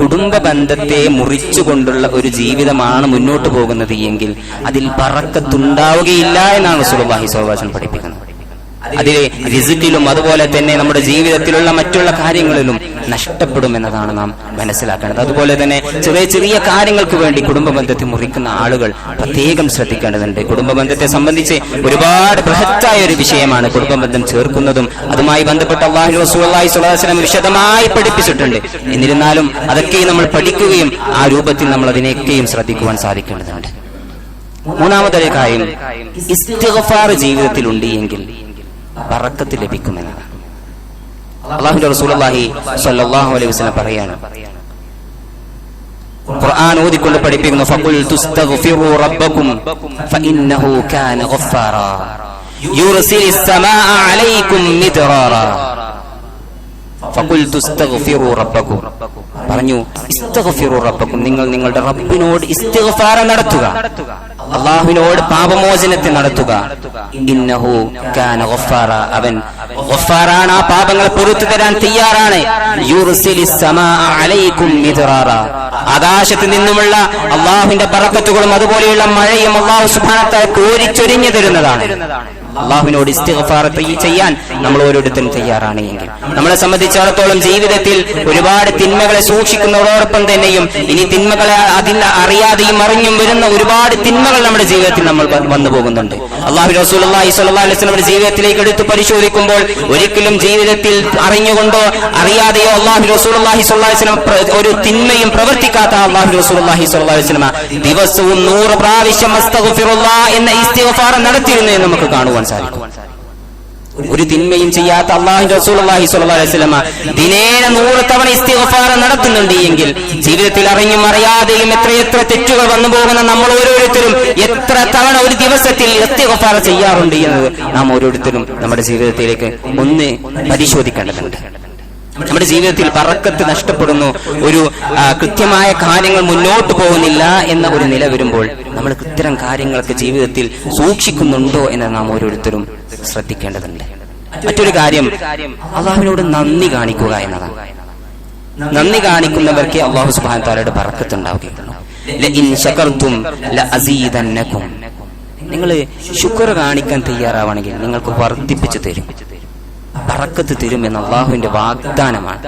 കുടുംബ ബന്ധത്തെ മുറിച്ചുകൊണ്ടുള്ള ഒരു ജീവിതമാണ് മുന്നോട്ട് പോകുന്നത് എങ്കിൽ അതിൽ ബറക്കത്തുണ്ടാവുകയില്ല എന്നാണ് റസൂലുള്ളാഹി സ്വല്ലല്ലാഹു അലൈഹി വസല്ലം പഠിപ്പിക്കുന്നത്. അതിലെ റിസ്ഖിലും അതുപോലെ തന്നെ നമ്മുടെ ജീവിതത്തിലുള്ള മറ്റുള്ള കാര്യങ്ങളിലും നഷ്ടപ്പെടുമെന്നതാണ് നാം മനസ്സിലാക്കേണ്ടത്. അതുപോലെ തന്നെ ചെറിയ ചെറിയ കാര്യങ്ങൾക്ക് വേണ്ടി കുടുംബ ബന്ധത്തെ മുറിക്കുന്ന ആളുകൾ പ്രത്യേകം ശ്രദ്ധിക്കേണ്ടതുണ്ട്. കുടുംബ ബന്ധത്തെ സംബന്ധിച്ച് ഒരുപാട് ബൃഹത്തായ ഒരു വിഷയമാണ് കുടുംബ ബന്ധം ചേർക്കുന്നതും. അതുമായി ബന്ധപ്പെട്ട് അല്ലാഹു റസൂലുള്ളാഹി സ്വല്ലല്ലാഹു അലൈഹി വസല്ലം വിശദമായി പഠിപ്പിച്ചിട്ടുണ്ട്. എന്നിരുന്നാലും അതൊക്കെ നമ്മൾ പഠിക്കുകയും ആ രൂപത്തിൽ നമ്മൾ അതിനെയൊക്കെയും ശ്രദ്ധിക്കുവാൻ സാധിക്കേണ്ടതുണ്ട്. മൂന്നാമതൊരു കാര്യം, ഇസ്തിഗ്ഫാർ ജീവിതത്തിലുണ്ട് എങ്കിൽ ബറക്കത്ത് ലഭിക്കുമെന്നതാണ്. അല്ലാഹുവിന്റെ റസൂലുള്ളാഹി സ്വല്ലല്ലാഹു അലൈഹി വസല്ലം പറയാണ്, ഖുർആൻ ഓതിക്കൊണ്ട് പഠിപ്പിക്കുന്നു, ഫഖുൽ തുസ്തഗ്ഫിറു റബ്ബക്കും ഫഇന്നഹു കാന ഗഫാറാ യുർസിലിസ് സമാഅ അലൈക്കും മിദ്റാറാ. ഫഖുൽ തുസ്തഗ്ഫിറു റബ്ബക്കും, പറഞ്ഞു ഇസ്തഗ്ഫിറു റബ്ബക്കും, നിങ്ങൾ നിങ്ങളുടെ റബ്ബിനോട് ഇസ്തിഗ്ഫാർ നടത്തുക, അല്ലാഹുവിനോട് പാപമോചനത്തെ നടത്തുക. ഇന്നഹു കാന ഗഫാറ, അവൻ ഗഫാറാണ്, ആ പാപങ്ങൾ പുറത്തു തരാൻ തയ്യാറാണ്. യുർസിലിസ് സമാഅ അലൈക്കും മിദ്റാറ, ആകാശത്ത് നിന്നുമുള്ള അല്ലാഹുവിന്റെ ബറക്കത്തുകളും അതുപോലെയുള്ള മഴയും അല്ലാഹു സുബ്ഹാനഹു വ തആല കോരിച്ചൊരിഞ്ഞു തരുന്നതാണ്. അല്ലാഹുവിനോട് ഇസ്തിഗ്ഫാർ ചെയ്യാൻ നമ്മൾ ഓരോരുത്തരും തയ്യാറാണ് എങ്കിൽ നമ്മളെ സംബന്ധിച്ചിടത്തോളം ജീവിതത്തിൽ ഒരുപാട് തിന്മകളെ സൂക്ഷിക്കുന്നതോടൊപ്പം തന്നെയും ഇനി തിന്മകളെ അതിന് അറിയാതെയും അറിഞ്ഞും വരുന്ന ഒരുപാട് തിന്മകൾ നമ്മുടെ ജീവിതത്തിൽ നമ്മൾ വന്നു പോകുന്നുണ്ട്. അല്ലാഹു റസൂലുള്ളാഹി സ്വല്ലല്ലാഹു അലൈഹി വസല്ലം ജീവിതത്തിലേക്ക് എടുത്ത് പരിശോധിക്കുമ്പോൾ ഒരിക്കലും ജീവിതത്തിൽ അറിഞ്ഞുകൊണ്ടോ അറിയാതെയോ അല്ലാഹു റസൂലുള്ളാഹി സ്വല്ലല്ലാഹു അലൈഹി വസല്ലം ഒരു തിന്മയും പ്രവർത്തിക്കാത്ത അല്ലാഹു റസൂലുള്ളാഹി സ്വല്ലല്ലാഹു അലൈഹി വസല്ലം ദിവസവും 100 പ്രാവശ്യം അസ്തഗ്ഫിറുല്ലാഹ് എന്ന ഇസ്തിഗ്ഫാർ നടത്തിയിരുന്നു എന്ന് നമുക്ക് കാണുവാൻ സാധിക്കും. ഒരു തിന്മയും ചെയ്യാത്ത അല്ലാഹുവിന്റെ റസൂലുള്ളാഹി സ്വല്ലല്ലാഹു അലൈഹി വസല്ലം ദിനേന 100 തവണ ഇസ്തിഗ്ഫാർ നടത്തുന്നുണ്ട് എങ്കിൽ ജീവിതത്തിൽ അറിഞ്ഞും അറിയാതെയും എത്രയെത്ര തെറ്റുകൾ വന്നു പോകുന്ന നമ്മൾ ഓരോരുത്തരും എത്ര തവണ ഒരു ദിവസത്തിൽ ഇസ്തിഗ്ഫാർ ചെയ്യാറുണ്ട് എന്നത് നാം ഓരോരുത്തരും നമ്മുടെ ജീവിതത്തിലേക്ക് ഒന്ന് പരിശോധിക്കേണ്ടതുണ്ട്. നമ്മുടെ ജീവിതത്തിൽ ബറക്കത്ത് നഷ്ടപ്പെടുന്നു, ഒരു കൃത്യമായ കാര്യങ്ങൾ മുന്നോട്ട് പോകുന്നില്ല എന്ന ഒരു നില വരുമ്പോൾ നമ്മൾ ഇത്തരം കാര്യങ്ങളൊക്കെ ജീവിതത്തിൽ സൂക്ഷിക്കുന്നുണ്ടോ എന്ന് നാം ഓരോരുത്തരും ശ്രദ്ധിക്കേണ്ടതുണ്ട്. മറ്റൊരു കാര്യം, അല്ലാഹുവിനോട് നന്ദി കാണിക്കുക എന്നതാണ്. നന്ദി കാണിക്കുന്നവർക്ക് അല്ലാഹു സുബ്ഹാനഹു വ തആലയുടെ ബറക്കത്ത് ഉണ്ടാവുകയുള്ളൂ. ലഇൻ ശകർതും ലഅസീദന്നകും, നിങ്ങൾ ശുക്ർ കാണിക്കാൻ തയ്യാറാവണമെങ്കിൽ നിങ്ങൾക്ക് വർദ്ധിപ്പിച്ചു തരും, ബറക്കത്ത് തരുമെന്ന് അല്ലാഹുവിന്റെ വാഗ്ദാനമാണ്.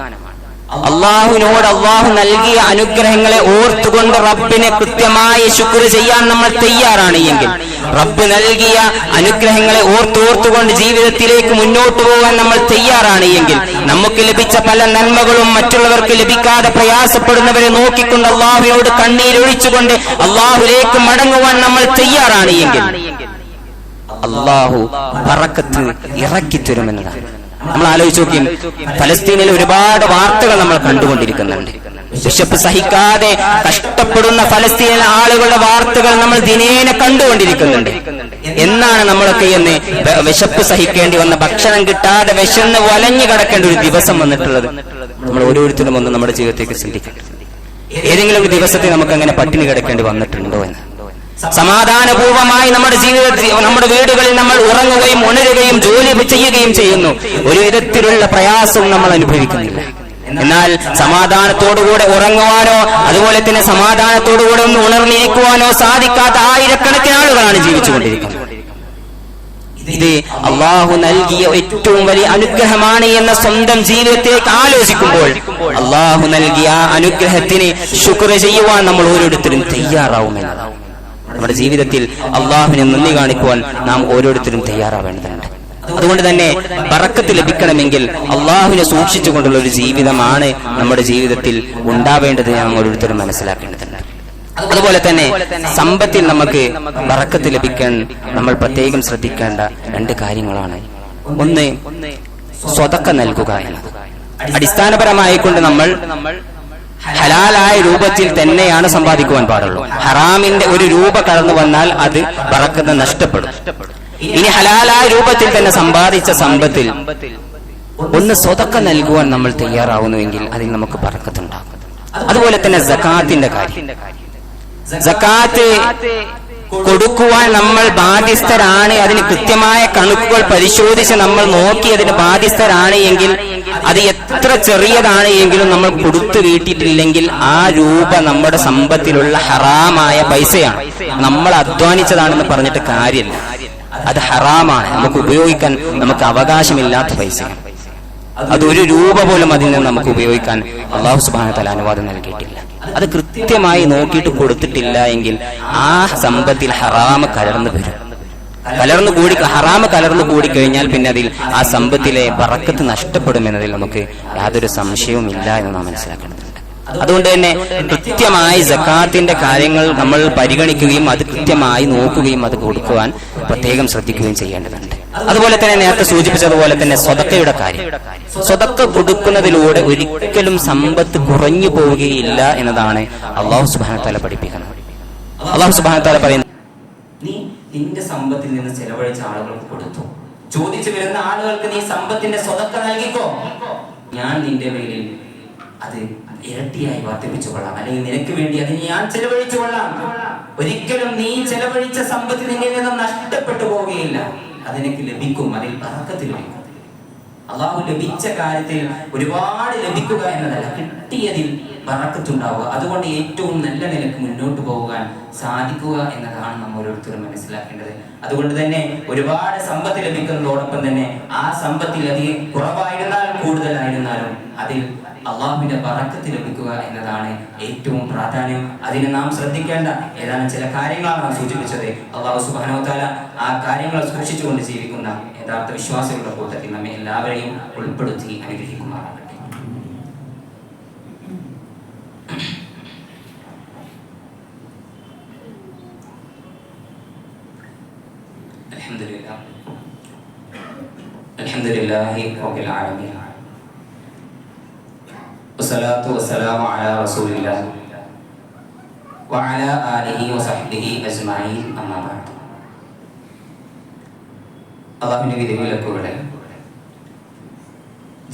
അല്ലാഹുവിനോട് അല്ലാഹു നൽകിയ അനുഗ്രഹങ്ങളെ ഓർത്തുകൊണ്ട് റബ്ബിനെ കൃത്യമായി ശുക്ർ ചെയ്യാൻ നമ്മൾ തയ്യാറാണ് എങ്കിൽ, റബ്ബ് നൽകിയ അനുഗ്രഹങ്ങളെ ഓർത്തുകൊണ്ട് ജീവിതത്തിലേക്ക് മുന്നോട്ട് പോകാൻ നമ്മൾ തയ്യാറാണ് എങ്കിൽ, നമുക്ക് ലഭിച്ച പല നന്മകളും മറ്റുള്ളവർക്ക് ലഭിക്കാതെ പ്രയാസപ്പെടുന്നവരെ നോക്കിക്കൊണ്ട് അല്ലാഹുവിനോട് കണ്ണീരൊഴിച്ചുകൊണ്ട് അല്ലാഹുവിലേക്ക് മടങ്ങുവാൻ നമ്മൾ തയ്യാറാണ് എങ്കിൽ അല്ലാഹു ബറക്കത്ത് ഇറക്കി തരുമെന്നതാണ്. നമ്മൾ ആലോചിച്ച് നോക്കിയും, ഫലസ്തീനിൽ ഒരുപാട് വാർത്തകൾ നമ്മൾ കണ്ടുകൊണ്ടിരിക്കുന്നുണ്ട്. വിശപ്പ് സഹിക്കാതെ കഷ്ടപ്പെടുന്ന ഫലസ്തീനിലെ ആളുകളുടെ വാർത്തകൾ നമ്മൾ ദിനേന കണ്ടുകൊണ്ടിരിക്കുന്നുണ്ട്. എന്നാണ് നമ്മളൊക്കെ എന്ന് വിശപ്പ് സഹിക്കേണ്ടി വന്ന, ഭക്ഷണം കിട്ടാതെ വിശന്ന് വലഞ്ഞു കിടക്കേണ്ട ഒരു ദിവസം വന്നിട്ടുള്ളത് നമ്മൾ ഓരോരുത്തരും ഒന്ന് നമ്മുടെ ജീവിതത്തേക്ക് ചിന്തിക്കേണ്ടത്. ഏതെങ്കിലും ഒരു ദിവസത്തെ നമുക്ക് അങ്ങനെ പട്ടിണി കിടക്കേണ്ടി വന്നിട്ടുണ്ടോ എന്ന്. സമാധാനപൂർവമായി നമ്മുടെ ജീവിതത്തിൽ, നമ്മുടെ വീടുകളിൽ നമ്മൾ ഉറങ്ങുകയും ഉണരുകയും ജോലി ചെയ്യുകയും ചെയ്യുന്നു. ഒരു വിധത്തിലുള്ള പ്രയാസവും നമ്മൾ അനുഭവിക്കുന്നില്ല. എന്നാൽ സമാധാനത്തോടുകൂടെ ഉറങ്ങുവാനോ അതുപോലെ തന്നെ സമാധാനത്തോടുകൂടെ ഒന്ന് ഉണർന്നിരിക്കുവാനോ സാധിക്കാത്ത ആയിരക്കണക്കിന് ആളുകളാണ് ജീവിച്ചുകൊണ്ടിരിക്കുന്നത്. ഇത് അള്ളാഹു നൽകിയ ഏറ്റവും വലിയ അനുഗ്രഹമാണ് എന്ന സ്വന്തം ജീവിതത്തിലേക്ക് ആലോചിക്കുമ്പോൾ അള്ളാഹു നൽകിയ ആ അനുഗ്രഹത്തിന് ശുക്ർ ചെയ്യുവാൻ നമ്മൾ ഓരോരുത്തരും തയ്യാറാവുമെന്നതാണ്. നമ്മുടെ ജീവിതത്തിൽ അള്ളാഹുവിനെ നന്ദി കാണിക്കുവാൻ നാം ഓരോരുത്തരും തയ്യാറാവേണ്ടതുണ്ട്. അതുകൊണ്ട് തന്നെ ബറക്കത്ത് ലഭിക്കണമെങ്കിൽ അള്ളാഹുവിനെ സൂക്ഷിച്ചുകൊണ്ടുള്ള ഒരു ജീവിതമാണ് നമ്മുടെ ജീവിതത്തിൽ ഉണ്ടാവേണ്ടത്. നാം ഓരോരുത്തരും മനസ്സിലാക്കേണ്ടതുണ്ട്. അതുപോലെ തന്നെ സമ്പത്തിൽ നമുക്ക് ബറക്കത്ത് ലഭിക്കാൻ നമ്മൾ പ്രത്യേകം ശ്രദ്ധിക്കേണ്ട 2 കാര്യങ്ങളാണ്. ഒന്ന്, സ്വതക്ക നൽകുക എന്നത്. അടിസ്ഥാനപരമായിക്കൊണ്ട് നമ്മൾ ഹലാലായ രൂപത്തിൽ തന്നെയാണ് സമ്പാദിക്കുവാൻ പാടുള്ളൂ. ഹറാമിന്റെ ഒരു രൂപ കടന്നു വന്നാൽ അത് ബറക്കത്ത് നഷ്ടപ്പെടും. ഇനി ഹലാലായ രൂപത്തിൽ തന്നെ സമ്പാദിച്ച സമ്പത്തിൽ ഒന്ന് സ്വതക്ക നൽകുവാൻ നമ്മൾ തയ്യാറാവുന്നുവെങ്കിൽ അതിൽ നമുക്ക് ബറക്കത്തുണ്ടാകും. അതുപോലെ തന്നെ സകാത്തിന്റെ കാര്യം, സകാത്ത് കൊടുക്കുവാൻ നമ്മൾ ബാധ്യസ്ഥരാണ്. അതിന് കൃത്യമായ കണക്കുകൾ പരിശോധിച്ച് നമ്മൾ നോക്കി അതിന് ബാധ്യസ്ഥരാണ് എങ്കിൽ അത് എത്ര ചെറിയതാണ് എങ്കിലും നമ്മൾ കൊടുത്തു വീട്ടിട്ടില്ലെങ്കിൽ ആ രൂപ നമ്മുടെ സമ്പത്തിലുള്ള ഹറാമായ പൈസയാണ്. നമ്മൾ അധ്വാനിച്ചതാണെന്ന് പറഞ്ഞിട്ട് കാര്യമില്ല, അത് ഹറാമാണ്. നമുക്ക് ഉപയോഗിക്കാൻ നമുക്ക് അവകാശമില്ലാത്ത പൈസയാണ്. അതൊരു രൂപ പോലും അതിൽ നിന്ന് നമുക്ക് ഉപയോഗിക്കാൻ അല്ലാഹു സുബ്ഹാനഹു വ തആല അനുവാദം നൽകിയിട്ടില്ല. അത് കൃത്യമായി നോക്കിയിട്ട് കൊടുത്തിട്ടില്ല എങ്കിൽ ആ സമ്പത്തിൽ ഹറാമ് കലർന്നു വരും. ഹറാമ് കലർന്നു കൂടിക്കഴിഞ്ഞാൽ പിന്നെ അതിൽ ആ സമ്പത്തിലെ ബറക്കത്ത് നഷ്ടപ്പെടുമെന്നതിൽ നമുക്ക് യാതൊരു സംശയവും ഇല്ല എന്ന് നാം മനസ്സിലാക്കേണ്ടതുണ്ട്. അതുകൊണ്ട് തന്നെ കൃത്യമായി സക്കാത്തിന്റെ കാര്യങ്ങൾ നമ്മൾ പരിഗണിക്കുകയും അത് കൃത്യമായി നോക്കുകയും അത് കൊടുക്കുവാൻ പ്രത്യേകം ശ്രദ്ധിക്കുകയും ചെയ്യേണ്ടതുണ്ട്. അതുപോലെ തന്നെ നേരത്തെ സൂചിപ്പിച്ചതുപോലെ തന്നെ സ്വതക്കയുടെ കാര്യം, സ്വതക്ക കൊടുക്കുന്നതിലൂടെ ഒരിക്കലും സമ്പത്ത് കുറഞ്ഞു പോവുകയില്ല എന്നതാണ് അല്ലാഹു സുബ്ഹാനഹു വ തആല പഠിപ്പിക്കുന്നത്. അല്ലാഹു സുബ്ഹാനഹു വ തആല പറയുന്നു, നീ നിന്റെ സമ്പത്തിൽ നിന്ന് ചെലവഴിച്ച ആളുകൾക്ക് കൊടുത്തു. ചോദിച്ചു വരുന്ന ആളുകൾക്ക് നീ സമ്പത്തിന്റെ സ്വതക്ക നൽകിക്കോ, ഞാൻ നിന്റെ മേലിൽ അത് ഇരട്ടിയായി വർദ്ധിപ്പിച്ചു കൊള്ളാം, അല്ലെങ്കിൽ നിനക്ക് വേണ്ടി അത് ഞാൻ ചെലവഴിച്ചു കൊള്ളാം. ഒരിക്കലും നീ ചെലവഴിച്ച സമ്പത്ത് നിന്നിൽ നിന്നും നഷ്ടപ്പെട്ടു പോവുകയില്ല, അതെനിക്ക് ലഭിക്കും, അതിൽ ബറക്കത്ത് ലഭിക്കും. അള്ളാഹു ലഭിച്ച കാര്യത്തിൽ ഒരുപാട് ലഭിക്കുക എന്നതല്ല, കിട്ടിയതിൽ ബറക്കത്തുണ്ടാവുക. അതുകൊണ്ട് ഏറ്റവും നല്ല നിലക്ക് മുന്നോട്ട് പോകാൻ സാധിക്കുക എന്നതാണ് നമ്മൾ ഓരോരുത്തരും മനസ്സിലാക്കേണ്ടത്. അതുകൊണ്ട് തന്നെ ഒരുപാട് സമ്പത്ത് ലഭിക്കുന്നതോടൊപ്പം തന്നെ ആ സമ്പത്തിൽ അധികം കുറവായിരുന്നാലും കൂടുതലായിരുന്നാലും അതിൽ അള്ളാഹുവിന്റെ ബറക്കത്ത് ലഭിക്കുക എന്നതാണ് ഏറ്റവും പ്രാധാന്യം. അതിന് നാം ശ്രദ്ധിക്കേണ്ട ഏതാനും ചില കാര്യങ്ങളാണ് നാം സൂചിപ്പിച്ചത്. അള്ളാഹു സുബ്ഹാനഹു വ തആല ആ കാര്യങ്ങൾ സൂക്ഷിച്ചുകൊണ്ട് ജീവിക്കുന്ന യഥാർത്ഥ വിശ്വാസികളുടെ കൂട്ടത്തിൽ നമ്മെ എല്ലാവരെയും ഉൾപ്പെടുത്തി അനുഗ്രഹിക്കുമാറാകട്ടെ. അൽഹംദുലില്ലാഹി റബ്ബിൽ ആലമീൻ വസ്സലാത്തു വസ്സലാമു അലാ റസൂലില്ലാഹി വഅലാ ആലിഹി വസഹ്ബിഹി അജ്മഈൻ, അമ്മാ ബഅദ്. അല്ലാഹുവിന്റെ വിധിവിലക്കുകളെ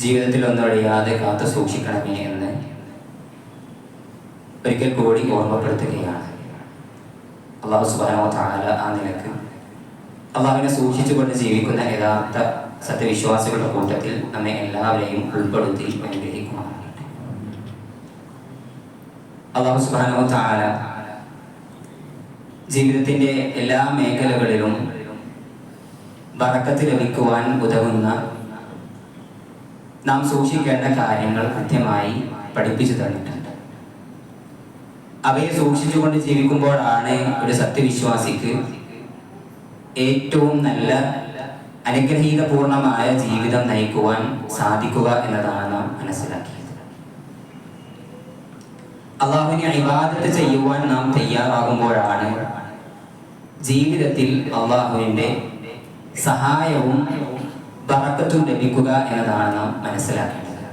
ജീവിതത്തിൽ ഒന്നൊഴിയാതെ കാത്തു സൂക്ഷിക്കണമേ എന്ന് ഒരിക്കൽ കൂടി ഓർമ്മപ്പെടുത്തുകയാണ്. അല്ലാഹു സുബ്ഹാനഹു വ തആല ആ നിലക്ക് അള്ളാഹുവിനെ സൂക്ഷിച്ചുകൊണ്ട് ജീവിക്കുന്ന യഥാർത്ഥ സത്യവിശ്വാസികളുടെ കൂട്ടത്തിൽ നമ്മെ എല്ലാവരെയും ഉൾപ്പെടുത്തി അനുഗ്രഹിക്കുമാറാകട്ടെ. അല്ലാഹു സുബ്ഹാനഹു വ തആല ജീവിതത്തിന്റെ എല്ലാ മേഖലകളിലും ബറക്കത്ത് ലഭിക്കുവാൻ ഉതകുന്ന നാം സൂക്ഷിക്കേണ്ട കാര്യങ്ങൾ കൃത്യമായി പഠിപ്പിച്ചു തന്നിട്ടുണ്ട്. അവയെ സൂക്ഷിച്ചുകൊണ്ട് ജീവിക്കുമ്പോഴാണ് ഒരു സത്യവിശ്വാസിക്ക് ഏറ്റവും നല്ല അനുഗ്രഹീതപൂർണമായ ജീവിതം നയിക്കുവാൻ സാധിക്കുക എന്നതാണ് നാം മനസ്സിലാക്കിയത്. അള്ളാഹുവിനെ ഇബാദത്ത് ചെയ്യുവാൻ നാം തയ്യാറാകുമ്പോഴാണ് ജീവിതത്തിൽ അള്ളാഹുവിന്റെ സഹായവും ബറക്കത്തും ലഭിക്കുക എന്നതാണ് നാം മനസ്സിലാക്കേണ്ടത്.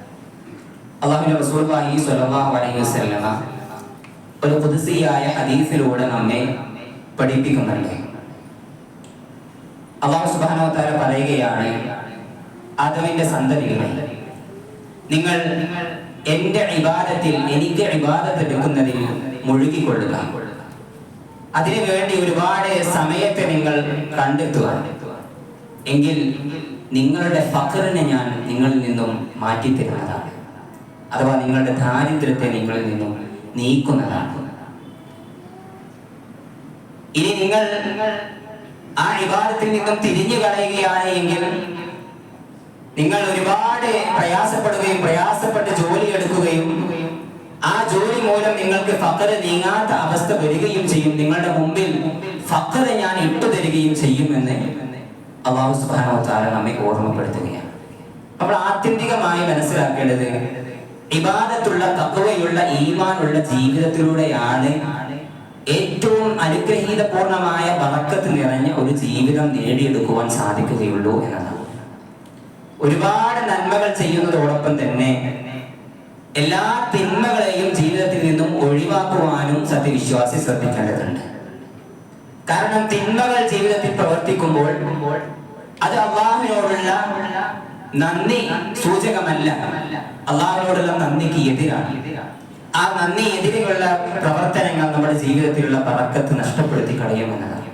അള്ളാഹുവിന്റെ റസൂലുള്ളാഹി സ്വല്ലല്ലാഹു അലൈഹി വസല്ലമ ഒരു ഖുദ്സിയായ ഹദീസിലൂടെ നമ്മെ പഠിപ്പിക്കുന്നുണ്ട്. അല്ലാഹു സുബ്ഹാനഹു വ തആല പറയുകയാണ്, ആദമിന്റെ സന്തതികളെ, നിങ്ങൾ എന്റെ ഇബാദത്തിൽ, എനിക്ക് ഇബാദത്ത് എടുക്കുന്നതിൽ മുഴുകിക്കൊള്ളുക. അതിനു വേണ്ടി ഒരുപാട് സമയത്തെ നിങ്ങൾ കണ്ടെത്തുക എങ്കിൽ നിങ്ങളുടെ ഫഖറിനെ ഞാൻ നിങ്ങളിൽ നിന്നും മാറ്റിത്തരുന്നതാണ്, അഥവാ നിങ്ങളുടെ ദാരിദ്ര്യത്തെ നിങ്ങളിൽ നിന്നും നീക്കുന്നതാണ്. ഇനി നിങ്ങൾ ആ ഇബാദത്തിൽ നിന്നും തിരിഞ്ഞു കളയുകയാണ് എങ്കിൽ നിങ്ങൾ ഒരുപാട് പ്രയാസപ്പെടുകയും പ്രയാസപ്പെട്ട് ജോലി എടുക്കുകയും ആ ജോലി മൂലം നിങ്ങൾക്ക് ഫഖർ നീങ്ങാത്ത അവസ്ഥ വരികയും ചെയ്യും. നിങ്ങളുടെ മുമ്പിൽ ഫഖർ ഞാൻ ഇട്ടുതരികയും ചെയ്യുമെന്ന് അല്ലാഹു സുബ്ഹാനഹു വ തആല നമ്മെ ഓർമ്മപ്പെടുത്തുകയാണ്. നമ്മൾ ആത്യന്തികമായി മനസ്സിലാക്കേണ്ടത് ഇബാദത്തുള്ള തഖ്വയുള്ള ഈമാനുള്ള ജീവിതത്തിലൂടെയാണ് ഏറ്റവും അനുഗ്രഹീതപൂർണമായ ബറക്കത്ത് നിറഞ്ഞ ഒരു ജീവിതം നേടിയെടുക്കുവാൻ സാധിക്കുകയുള്ളൂ എന്നതാണ്. ഒരുപാട് നന്മകൾ ചെയ്യുന്നതോടൊപ്പം തന്നെ എല്ലാ തിന്മകളെയും ജീവിതത്തിൽ നിന്നും ഒഴിവാക്കുവാനും സത്യവിശ്വാസി ശ്രദ്ധിക്കേണ്ടതുണ്ട്. കാരണം തിന്മകൾ ജീവിതത്തിൽ പ്രവർത്തിക്കുമ്പോൾ അത് അള്ളാഹുവിനോടുള്ള നന്ദി സൂചകമല്ല, അള്ളാഹുവിനോടുള്ള നന്ദിക്ക് എതിരാണ്. ആ നന്ദി എതിരെയുള്ള പ്രവർത്തനങ്ങൾ നമ്മുടെ ജീവിതത്തിലുള്ള ബറക്കത്ത് നഷ്ടപ്പെടുത്തി കളയുമെന്നതാണ്.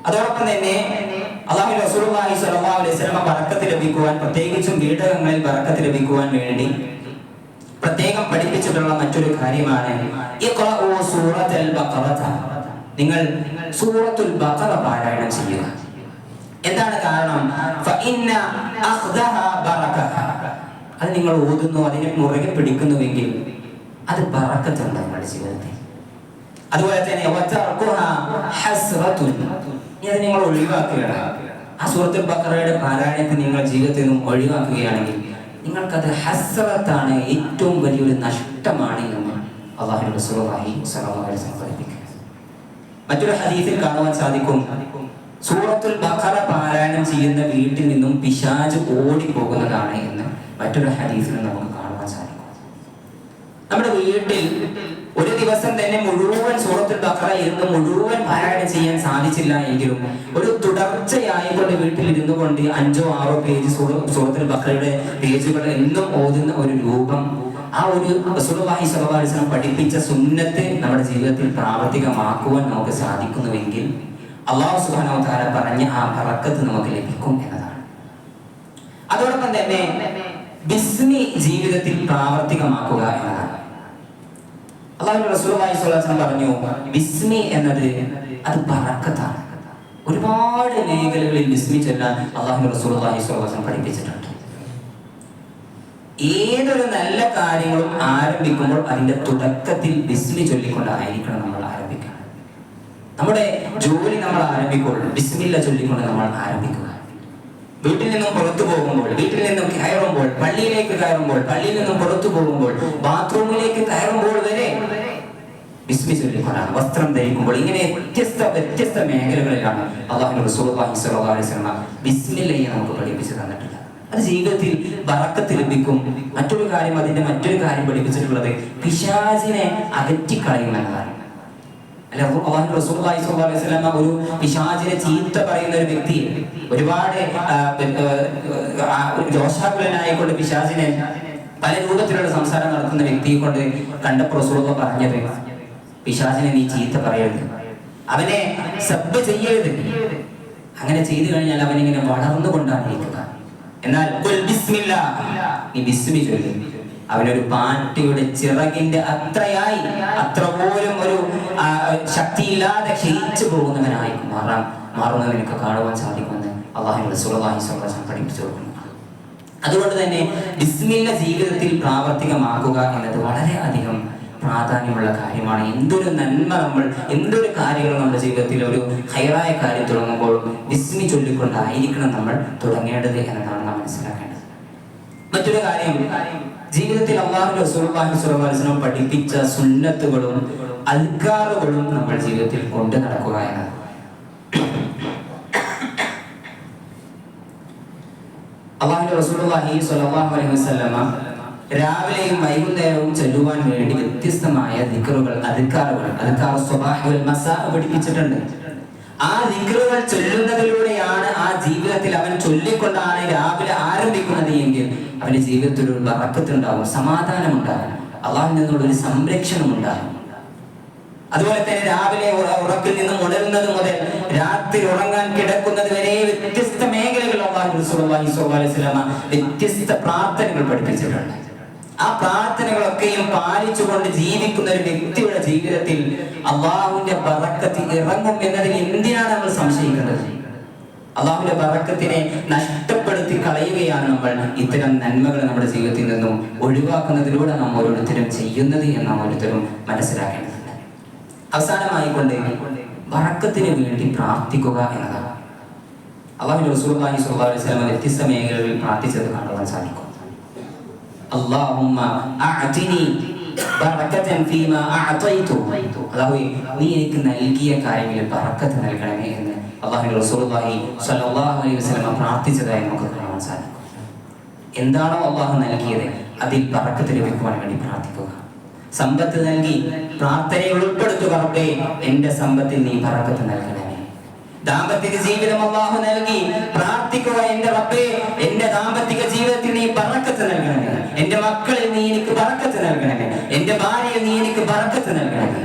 അതോടൊപ്പം തന്നെ അല്ലാഹു റസൂലുള്ളാഹി സ്വല്ലല്ലാഹു അലൈഹി വസല്ലം ബറക്കത്ത് ലഭിക്കുവാൻ, പ്രത്യേകിച്ചും വീടകങ്ങളിൽ ബറക്കത്ത് ലഭിക്കുവാൻ വേണ്ടി പ്രത്യേകം പഠിപ്പിച്ചിട്ടുള്ള മറ്റൊരു കാര്യമാണ് ഇഖ്റഉ സൂറത്തുൽ ബഖറ. നിങ്ങൾ സൂറത്തുൽ ബഖറ പാരായണം ചെയ്യുക. എന്താണ് കാരണം? ഫഇന്ന അഖ്ദഹ ബറകഹ. അത് നിങ്ങൾ ഓതുന്നു, അതിനെ മുറുകെ പിടിക്കുന്നുവെങ്കിൽ അത് ബറക്കത്തുണ്ട് നമ്മുടെ ജീവിതത്തിൽ. അതുപോലെ തന്നെ വതർകുഹ ഹസ്റത്തുൻ. ഇത് നിങ്ങൾ ഒഴിവാക്കുകയാണ്. ആ സൂറത്തുൽ ബഖറയുടെ പാരായണത്തെ നിങ്ങൾ ജീവിതത്തിൽ നിന്നും ഒഴിവാക്കുകയാണെങ്കിൽ നിങ്ങൾക്കത് ഹസ്റത്താണ്, ഏറ്റവും വലിയൊരു നഷ്ടമാണ് എന്ന് അല്ലാഹു റസൂലുള്ളാഹി സ്വല്ലല്ലാഹു അലൈഹി വസല്ലം പഠിപ്പിക്കുന്നു. മറ്റൊരു ഹദീസിൽ കാണുവാൻ സാധിക്കും, സൂറത്തുൽ ബഖറ പാരായണം ചെയ്യുന്ന വീട്ടിൽ നിന്നും പിശാച് ഓടിപ്പോകുന്നതാണ് എന്ന് മറ്റൊരു ഹദീസിൽ നമുക്ക് കാണുവാൻ സാധിക്കും. നമ്മുടെ വീട്ടിൽ ഒരു ദിവസം തന്നെ മുഴുവൻ സൂറത്തുൽ ബഖറ ഇരുന്ന് മുഴുവൻ പാരായണം ചെയ്യാൻ സാധിച്ചില്ല എങ്കിലും ഒരു തുടർച്ചയായിക്കൊണ്ട് വീട്ടിൽ ഇരുന്നു കൊണ്ട് 5-6 പേജ് സൂറത്തുൽ ബഖറയുടെ പേജുകൾ എന്നും ഓതുന്ന ഒരു രൂപം, ആ ഒരു റസൂലുള്ളാഹി സ്വല്ലല്ലാഹു അലൈഹി വസല്ലം പഠിപ്പിച്ച സുന്നത്ത് നമ്മുടെ ജീവിതത്തിൽ പ്രാവർത്തികമാക്കുവാൻ നമുക്ക് സാധിക്കുന്നുവെങ്കിൽ അല്ലാഹു സുബ്ഹാനഹു വ തആല പറഞ്ഞ ആ ബറക്കത്ത് നമുക്ക് ലഭിക്കും എന്നതാണ്. അതോടൊപ്പം തന്നെ ബിസ്മി ജീവിതത്തിൽ പ്രാവർത്തികമാക്കുക എന്നതാണ്. അല്ലാഹു റസൂലുള്ളാഹി സ്വല്ലല്ലാഹു അലൈഹി വസല്ലം പറഞ്ഞു, ബിസ്മി എന്നത് അത് ബറക്കത്താണ്. ഒരുപാട് മേഖലകളിൽ ബിസ്മി ചൊല്ലാൻ അല്ലാഹു റസൂലുള്ളാഹി സ്വല്ലല്ലാഹു അലൈഹി വസല്ലം പഠിപ്പിച്ചിട്ടുണ്ട്. ഏതൊരു നല്ല കാര്യങ്ങളും ആരംഭിക്കുമ്പോൾ അതിന്റെ തുടക്കത്തിൽ ബിസ്മി ചൊല്ലിക്കൊണ്ടായിരിക്കണം നമ്മൾ ആരംഭിക്കുക. നമ്മുടെ ജോലി നമ്മൾ ആരംഭിക്കുമ്പോൾ ബിസ്മില്ല ചൊല്ലിക്കൊണ്ട് നമ്മൾ ആരംഭിക്കുക. വീട്ടിൽ നിന്നും പുറത്തു പോകുമ്പോൾ, വീട്ടിൽ നിന്നും കയറുമ്പോൾ, പള്ളിയിലേക്ക് കയറുമ്പോൾ, പള്ളിയിൽ നിന്നും പുറത്തു പോകുമ്പോൾ, ബാത്റൂമിലേക്ക് കയറുമ്പോൾ വരെ ബിസ്മി ചൊല്ലിക്കൊണ്ടാണ്. വസ്ത്രം ധരിക്കുമ്പോൾ, ഇങ്ങനെ വ്യത്യസ്ത മേഖലകളിലാണ് അല്ലാഹു റസൂലുള്ളാഹി സ്വല്ലല്ലാഹു അലൈഹി വസല്ലം ബിസ്മില്ലയെ നമുക്ക് പഠിപ്പിച്ചു തന്നിട്ടുള്ളത്. അത് ജീവിതത്തിൽ ബറക്കത്ത് ലഭിക്കും. മറ്റൊരു കാര്യം പഠിപ്പിച്ചിട്ടുള്ളത് പിശാചിനെ അകറ്റിക്കളയുമെന്നതാണ്. അല്ലാഹു റസൂലുള്ളാഹി സ്വല്ലല്ലാഹു അലൈഹി വസല്ലം ഒരു പിശാചിനെ ചീത്ത പറയുന്ന ഒരു വ്യക്തി, ഒരുപാട് രോഷാകുലനായിക്കൊണ്ട് പിശാചിനെ പല രൂപത്തിലുള്ള സംസാരം നടത്തുന്ന വ്യക്തിയെ കൊണ്ട് കണ്ടപ്പോൾ റസൂലുള്ളാഹി പറഞ്ഞത്, പിശാചിനെ നീ ചീത്ത പറയരുത്, അവനെ സബ്ബ് ചെയ്യരുത്. അങ്ങനെ ചെയ്തു കഴിഞ്ഞാൽ അവനിങ്ങനെ വളർന്നുകൊണ്ടാണ് ഇരിക്കുക. എന്നാൽ നീ ബിസ്മി ചൊല്ലും, അവനൊരു പാട്ടിയുടെ ചിറകിന്റെ അത്ര പോലും ഒരു ശക്തിയില്ലാതെ ക്ഷയിച്ചു പോകുന്നവനായി മാറുന്നവനൊക്കെ കാണുവാൻ സാധിക്കുമെന്ന് അല്ലാഹു റസൂലുള്ളാഹി സ്വല്ലല്ലാഹു അലൈഹി വസല്ലം പഠിപ്പിച്ചു കൊടുക്കുന്നു. അതുകൊണ്ട് തന്നെ ബിസ്മില്ല ജീവിതത്തിൽ പ്രാവർത്തികമാക്കുക എന്നത് വളരെ അധികം പ്രാധാന്യമുള്ള കാര്യമാണ്. എന്തൊരു കാര്യങ്ങൾ നമ്മുടെ ജീവിതത്തിൽ ഒരു ഹൈറായ കാര്യം തുടങ്ങുമ്പോൾ ബിസ്മി ചൊല്ലിക്കൊണ്ടായിരിക്കണം നമ്മൾ തുടങ്ങേണ്ടത് എന്നതാണ് നാം മനസ്സിലാക്കേണ്ടത്. മറ്റൊരു കാര്യം, ജീവിതത്തിൽ അല്ലാഹു റസൂലുള്ളാഹി സ്വല്ലല്ലാഹു അലൈഹി വസല്ലം പഠിപ്പിച്ച സുന്നത്തുകളും അദ്കാറുകളും നമ്മൾ ജീവിതത്തിൽ കൊണ്ടു നടക്കുക എന്നതാണ്. അല്ലാഹു റസൂലുള്ളാഹി സ്വല്ലല്ലാഹു അലൈഹി വസല്ലം രാവിലെയും വൈകുന്നേരവും ചൊല്ലുവാൻ വേണ്ടി വ്യത്യസ്തമായ ദിക്റുകൾ, അദ്കാർ സ്വബാഹ് വൽ മസാ പഠിപ്പിച്ചിട്ടുണ്ട്. ആ ദിക്റുകൾ ചൊല്ലുന്നതിലൂടെയാണ് ആ ജീവിതത്തിൽ അവൻ ചൊല്ലിക്കൊണ്ടാണ് രാവിലെ ആരംഭിക്കുന്നത് എങ്കിൽ അവന്റെ ജീവിതത്തിൽ ഒരു ബറക്കത്ത് ഉണ്ടാകും, സമാധാനം ഉണ്ടാകും, അള്ളാഹുവിൽ നിന്നുള്ള ഒരു സംരക്ഷണം ഉണ്ടാകും. അതുപോലെ തന്നെ രാവിലെ ഉറക്കിൽ നിന്നും ഉണരുന്നത് മുതൽ രാത്രി ഉറങ്ങാൻ കിടക്കുന്നത് വരെ വ്യത്യസ്ത മേഖലകളിൽ അല്ലാഹു റസൂലുള്ളാഹി സ്വല്ലല്ലാഹു അലൈഹി വസല്ലം വ്യത്യസ്ത പ്രാർത്ഥനകൾ പഠിപ്പിച്ചിട്ടുണ്ട്. ആ പ്രാർത്ഥനകളൊക്കെയും പാലിച്ചുകൊണ്ട് ജീവിക്കുന്ന ഒരു വ്യക്തിയുടെ ജീവിതത്തിൽ അള്ളാഹുവിന്റെ ബറക്കത്ത് ഇറങ്ങും എന്നതിൽ എന്തിനാണ് നമ്മൾ സംശയിക്കുന്നത്? അള്ളാഹുവിന്റെ ബറക്കത്തിനെ നഷ്ടപ്പെടുത്തി കളയുകയാണ് നമ്മൾ ഇത്തരം നന്മകൾ നമ്മുടെ ജീവിതത്തിൽ നിന്നും ഒഴിവാക്കുന്നതിലൂടെ നാം ഓരോരുത്തരും ചെയ്യുന്നത് എന്ന് നാം ഓരോരുത്തരും മനസ്സിലാക്കേണ്ടതുണ്ട്. അവസാനമായി കൊണ്ട് ബറക്കത്തിന് വേണ്ടി പ്രാർത്ഥിക്കുക എന്നതാണ്. അല്ലാഹുവിന്റെ റസൂലുള്ളാഹി സ്വല്ലല്ലാഹു അലൈഹി വസല്ലം വ്യത്യസ്ത മേഖലകളിൽ പ്രാർത്ഥിച്ചത് കാണുവാൻ സാധിക്കും. അല്ലാഹുമ്മ അഅതിനി ബറകതൻ ഫീമാ അഅതൈതു. അല്ലാഹുവേ, നീ എനിക്ക് നൽകിയ കാര്യങ്ങളിൽ ബറക്കത്ത് നൽകണമേ എന്ന് അല്ലാഹുവിന്റെ റസൂലുള്ളാഹി സ്വല്ലല്ലാഹു അലൈഹി വസല്ലം പ്രാർത്ഥിച്ചതായി നമുക്ക് കാണാൻ സാധിക്കും. എന്താണോ അല്ലാഹു നൽകിയത് അതിൽ ബറക്കത്ത് ലഭിക്കുവാൻ വേണ്ടി പ്രാർത്ഥിക്കുക. സമ്പത്ത് നൽകി പ്രാർത്ഥനയിൽ ഉൾപ്പെടുത്തുക, റബ്ബേ എന്റെ സമ്പത്തിൽ നീ ബറക്കത്ത് നൽകണമേ. ദാമ്പത്തിക ജീവിതം അല്ലാഹു നൽകി പ്രാർത്ഥിക്കുക, എന്റെ റബ്ബേ എന്റെ ദാമ്പത്തിക ജീവിതത്തിൽ നീ ബറക്കത്ത് നൽകണമേ. എന്റെ മക്കളിൽ നീ എനിക്ക് ബറക്കത്ത് നൽകണമേ. എന്റെ ഭാര്യയിൽ നീ എനിക്ക് ബറക്കത്ത് നൽകണമേ.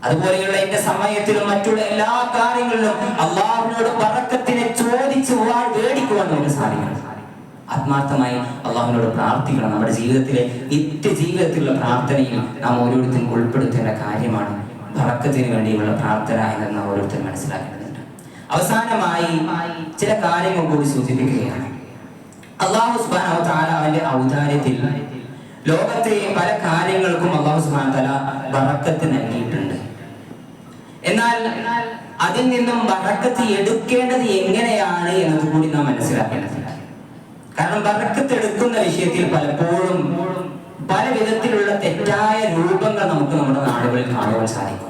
അതുപോലെയുള്ള എന്റെ സമയത്തിലും മറ്റുള്ള എല്ലാ കാര്യങ്ങളിലും അല്ലാഹുവിനോട് ബറക്കത്തിനെ ചോദിച്ച് വേടിക്കുവാൻ നമുക്ക് സാധിക്കണം. ആത്മാർത്ഥമായി അള്ളാഹുവിനോട് പ്രാർത്ഥിക്കണം. നമ്മുടെ ജീവിതത്തിലെ നിത്യ ജീവിതത്തിലുള്ള പ്രാർത്ഥനയിൽ നാം ഓരോരുത്തരും ഉൾപ്പെടുത്തേണ്ട കാര്യമാണ് ബറക്കത്തിന് വേണ്ടിയുള്ള പ്രാർത്ഥന എന്ന് നാം ഓരോരുത്തരും മനസ്സിലാക്കേണ്ടതുണ്ട്. അവസാനമായി ചില കാര്യങ്ങൾ കൂടി സൂചിപ്പിക്കുകയാണ്. അല്ലാഹു സുബ്ഹാനഹു വ തആല അവന്റെ ഔദാര്യത്തിൽ ലോകത്തെ പല കാര്യങ്ങൾക്കും അല്ലാഹു സുബ്ഹാനഹു വ തആല ബറക്കത്ത് നൽകിയിട്ടുണ്ട്. എന്നാൽ അതിൽ നിന്നും ബറക്കത്ത് എടുക്കേണ്ടത് എങ്ങനെയാണ് എന്നത് കൂടി നാം മനസ്സിലാക്കേണ്ടതുണ്ട്. കാരണം ബറക്കത്ത് എടുക്കുന്ന വിഷയത്തിൽ പലപ്പോഴും പല വിധത്തിലുള്ള തെറ്റായ രൂപങ്ങൾ നമുക്ക് നമ്മുടെ നാടുകളിൽ കാണുവാൻ സാധിക്കും.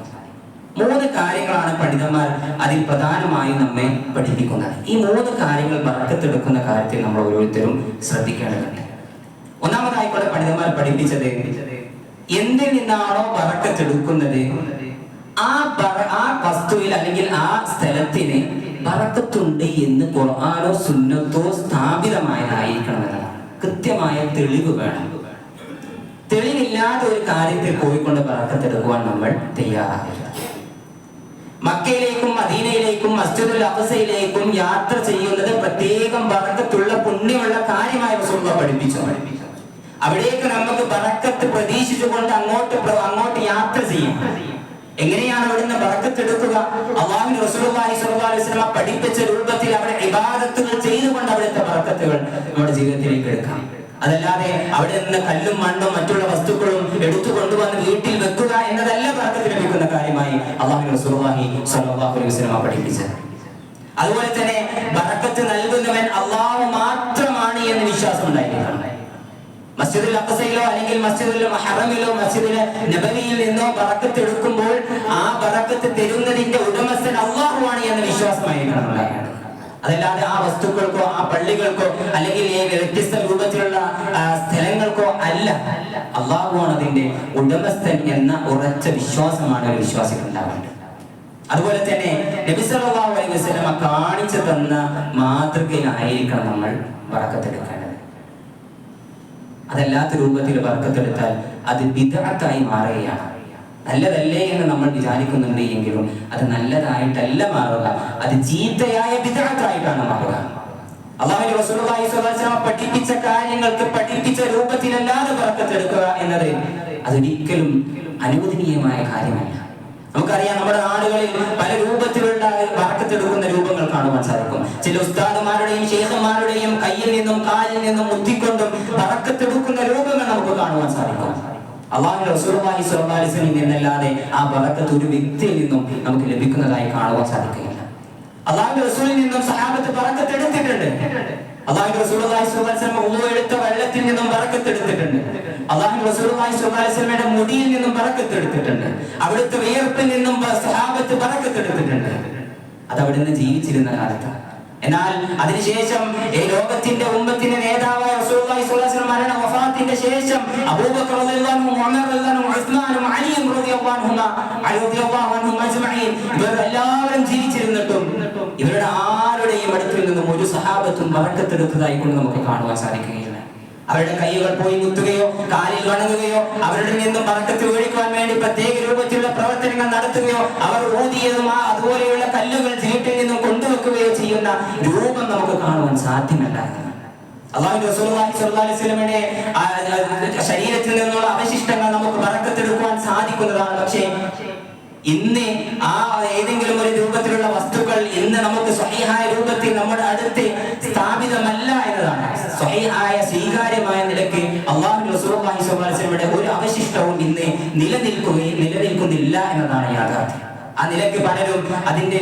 3 കാര്യങ്ങളാണ് പണ്ഡിതന്മാർ അതിൽ പ്രധാനമായും നമ്മെ പഠിപ്പിക്കുന്നത്. ഈ 3 കാര്യങ്ങൾ ബറക്കത്ത് എടുക്കുന്ന കാര്യത്തിൽ നമ്മൾ ഓരോരുത്തരും ശ്രദ്ധിക്കേണ്ടതുണ്ട്. ഒന്നാമതായിക്കോട്ടെ പണ്ഡിതന്മാർ പഠിപ്പിച്ചത്, എന്തിൽ നിന്നാണോ ബറക്കത്ത് എടുക്കുന്നത് ആ വസ്തുവിൽ അല്ലെങ്കിൽ ആ സ്ഥലത്തിന് ബറക്കത്തുണ്ട് എന്ന് ഖുർആനോ സുന്നത്തോ സ്ഥാപിതമായതായിരിക്കണം എന്നതാണ്. കൃത്യമായ തെളിവ് വേണം. തെളിവില്ലാത്ത ഒരു കാര്യത്തിൽ പോയിക്കൊണ്ട് ബറക്കത്ത് എടുക്കുവാൻ നമ്മൾ തയ്യാറാകരുത്. മക്കയിലേക്കും മദീനയിലേക്കും മസ്ജിദുൽ അഖ്സയിലേക്കും യാത്ര ചെയ്യുന്നത് പ്രത്യേകം ബറക്കത്തുള്ള പുണ്യമുള്ള കാര്യമായി റസൂലുള്ളാഹി പഠിപ്പിച്ചു. അവിടേക്ക് നമുക്ക് ബറക്കത്ത് പ്രതീക്ഷിച്ചുകൊണ്ട് അങ്ങോട്ട് യാത്ര ചെയ്യാം. എങ്ങനെയാണ് അവിടുന്ന് ബറക്കത്ത് എടുക്കുക? അല്ലാഹുവിന്റെ റസൂലുള്ളാഹി സ്വല്ലല്ലാഹു അലൈഹി വസല്ലം പഠിപ്പിച്ച രൂപത്തിൽ അവിടെ ഇബാദത്തുകൾ ചെയ്തുകൊണ്ട് അവിടുത്തെ ബറക്കത്തുകൾ നമ്മുടെ ജീവിതത്തിലേക്ക് എടുക്കാം. അതല്ലാതെ അവിടെ നിന്ന് കല്ലും മണ്ണും മറ്റുള്ള വസ്തുക്കളും എടുത്തു കൊണ്ടുവന്ന് വീട്ടിൽ വെക്കുക എന്നതല്ല ബറക്കത്ത് ലഭിക്കുന്ന കാര്യമായി അല്ലാഹുവിന്റെ റസൂലുള്ളാഹി സ്വല്ലല്ലാഹു അലൈഹി വസല്ലം പഠിപ്പിച്ചത്. അതുപോലെ തന്നെ ബറക്കത്ത് നൽകുന്നവൻ അല്ലാഹു മാത്രമാണ് എന്ന് വിശ്വാസം ഉണ്ടായിരിക്കണം. മസ്ജിദുൽ അഖ്സയിലോ അല്ലെങ്കിൽ മസ്ജിദുൽ ഹറമിലോ മസ്ജിദുൽ നബവിയിൽ നിന്നോ ബറക്കത്ത് എടുക്കുമ്പോൾ ആ ബറക്കത്ത് തരുന്നതിന്റെ ഉടമസ്ഥൻ അല്ലാഹുവാണ് എന്ന വിശ്വാസമായിരിക്കണം ഉണ്ടാകേണ്ടത്. അതല്ലാതെ ആ വസ്തുക്കൾക്കോ ആ പള്ളികൾക്കോ അല്ലെങ്കിൽ വ്യത്യസ്ത രൂപത്തിലുള്ള സ്ഥലങ്ങൾക്കോ അല്ല, അല്ലാഹുവാണ് അതിന്റെ ഉടമസ്ഥൻ എന്ന ഉറച്ച വിശ്വാസമാണ് ഒരു വിശ്വാസിക്ക് ഉണ്ടാവേണ്ടത്. അതുപോലെ തന്നെ നബി സല്ലല്ലാഹു അലൈഹി വസല്ലം കാണിച്ചു തന്ന മാതൃകയിലായിരിക്കണം നമ്മൾ ബറക്കത്ത് എടുക്കേണ്ടത്. അതല്ലാത്ത രൂപത്തിൽ ബറക്കത്തെടുത്താൽ അത് ബിദ്അത്തായി മാറുകയാണ്. നല്ലതല്ലേ എന്ന് നമ്മൾ വിചാരിക്കുന്നുണ്ട് എങ്കിലും അത് നല്ലതായിട്ടല്ല മാറുക, അത് ചീത്തയായ ബിദ്അത്തായിട്ടാണ് മാറുക. അല്ലാഹുവിന്റെ റസൂലുള്ളാഹി സ്വല്ലല്ലാഹു അലൈഹി വസല്ലം പഠിപ്പിച്ച കാര്യങ്ങൾക്ക് പഠിപ്പിച്ച രൂപത്തിലല്ലാതെ ബറക്കത്തെടുക്കുക എന്നത് അതൊരിക്കലും അനുവദനീയമായ കാര്യമല്ല. നമുക്കറിയാം, നമ്മുടെ നാടുകളിൽ പല രൂപത്തിലുള്ള ബറക്കത്തെടുക്കുന്ന രൂപങ്ങൾ കാണുവാൻ സാധിക്കും. ചില ഉസ്താദുമാരുടെയും ശൈഖന്മാരുടെയും കയ്യിൽ നിന്നും കാലിൽ നിന്നും മുത്തിക്കൊണ്ടും ബറക്കത്തെടുക്കുന്ന രൂപങ്ങൾ നമുക്ക് കാണുവാൻ സാധിക്കും. അല്ലാഹുവിന്റെ റസൂലുള്ളാഹി സ്വല്ലല്ലാഹു അലൈഹി വസല്ലം എന്നല്ലാതെ ആ ബറക്കത്ത് ഒരു വ്യക്തിയിൽ നിന്നും നമുക്ക് ലഭിക്കുന്നതായി കാണുവാൻ സാധിക്കുകയില്ല. അല്ലാഹുവിന്റെ റസൂലിൽ നിന്നും സഹാബത്ത് ബറക്കത്ത് എടുത്തിട്ടുണ്ട്. അല്ലാഹുവിന്റെ റസൂലുള്ളാഹി സ്വല്ലല്ലാഹു അലൈഹി വസല്ലം ഉളു എടുത്ത വെള്ളത്തിൽ നിന്നും ബറക്കത്ത് എടുത്തിട്ടുണ്ട്. അല്ലാഹുവിന്റെ റസൂലുള്ളാഹി സ്വല്ലല്ലാഹു അലൈഹി വസല്ലമയുടെ മുടിയിൽ നിന്നും ബറക്കത്ത് എടുത്തിട്ടുണ്ട്. അവിടുത്തെ വിയർപ്പിൽ നിന്നും സഹാബത്ത് ബറക്കത്ത് എടുത്തിട്ടുണ്ട്. അത് അവിടുന്ന് ജീവിച്ചിരുന്ന കാലത്താണ്. എന്നാൽ അതിനുശേഷം ഈ ലോകത്തിന്റെ ഉമ്മത്തിന്റെ നേതാവായ റസൂലുള്ളാഹി സ്വല്ലല്ലാഹു അലൈഹി വസല്ലം വഫാത്തിന്റെ ശേഷം അബൂബക്കർ റളിയല്ലാഹു അൻഹു, ഉമർ റളിയല്ലാഹു അൻഹു, ഉസ്മാനും അലിയും റളിയല്ലാഹു അൻഹും അജ്മഈൻ ഇവരെല്ലാവരും ജീവിച്ചിരുന്നിട്ടും ഇവരുടെ ആരുടെയും അടുത്തിൽ നിന്നും ഒരു സഹാബത്തും ബറക്കത്ത് എടുത്തതായി കൊണ്ട് നമുക്ക് കാണുവാൻ സാധിക്കുകയില്ല. അവരുടെ കൈകൾ പോയി മുത്തുകയോ കാലിൽ വണങ്ങുകയോ അവരുടെ നിന്നും ബർക്കത്ത് ഒഴിക്കുവാൻ വേണ്ടി പ്രത്യേക രൂപത്തിലുള്ള പ്രവർത്തനങ്ങൾ നടത്തുകയോ അവർ ഊതിയതും അതുപോലെയുള്ള കല്ലുകൾ വീട്ടിൽ നിന്നും കൊണ്ടുവെക്കുകയോ ചെയ്യുന്ന രൂപം നമുക്ക് കാണുവാൻ സാധ്യമല്ല. അല്ലാഹുവിന്റെ റസൂലുള്ളാഹി സ്വല്ലല്ലാഹു അലൈഹി വസല്ലമയുടെ ശരീരത്തിൽ നിന്നുള്ള അവശിഷ്ടങ്ങൾ നമുക്ക് ബർക്കത്തെടുക്കുവാൻ സാധിക്കുന്നതാണ്. പക്ഷേ ഇന്ന് ഏതെങ്കിലും ഒരു രൂപത്തിലുള്ള വസ്തുക്കൾ ഇന്ന് നമുക്ക് സ്വഹീഹായ രൂപത്തിൽ നമ്മുടെ അടുത്ത് സ്ഥാപിതമല്ല എന്നതാണ്. സ്വഹീഹായ സ്വീകാര്യമായ നിലയ്ക്ക് അല്ലാഹുവിന്റെ റസൂലുള്ളാഹി സ്വല്ലല്ലാഹു അലൈഹി വസല്ലമയുടെ ഒരു അവശിഷ്ടവും ഇന്ന് നിലനിൽക്കുന്നില്ല എന്നതാണ് യാഥാർത്ഥ്യം. ആ നിലയ്ക്ക് പലരും അതിന്റെ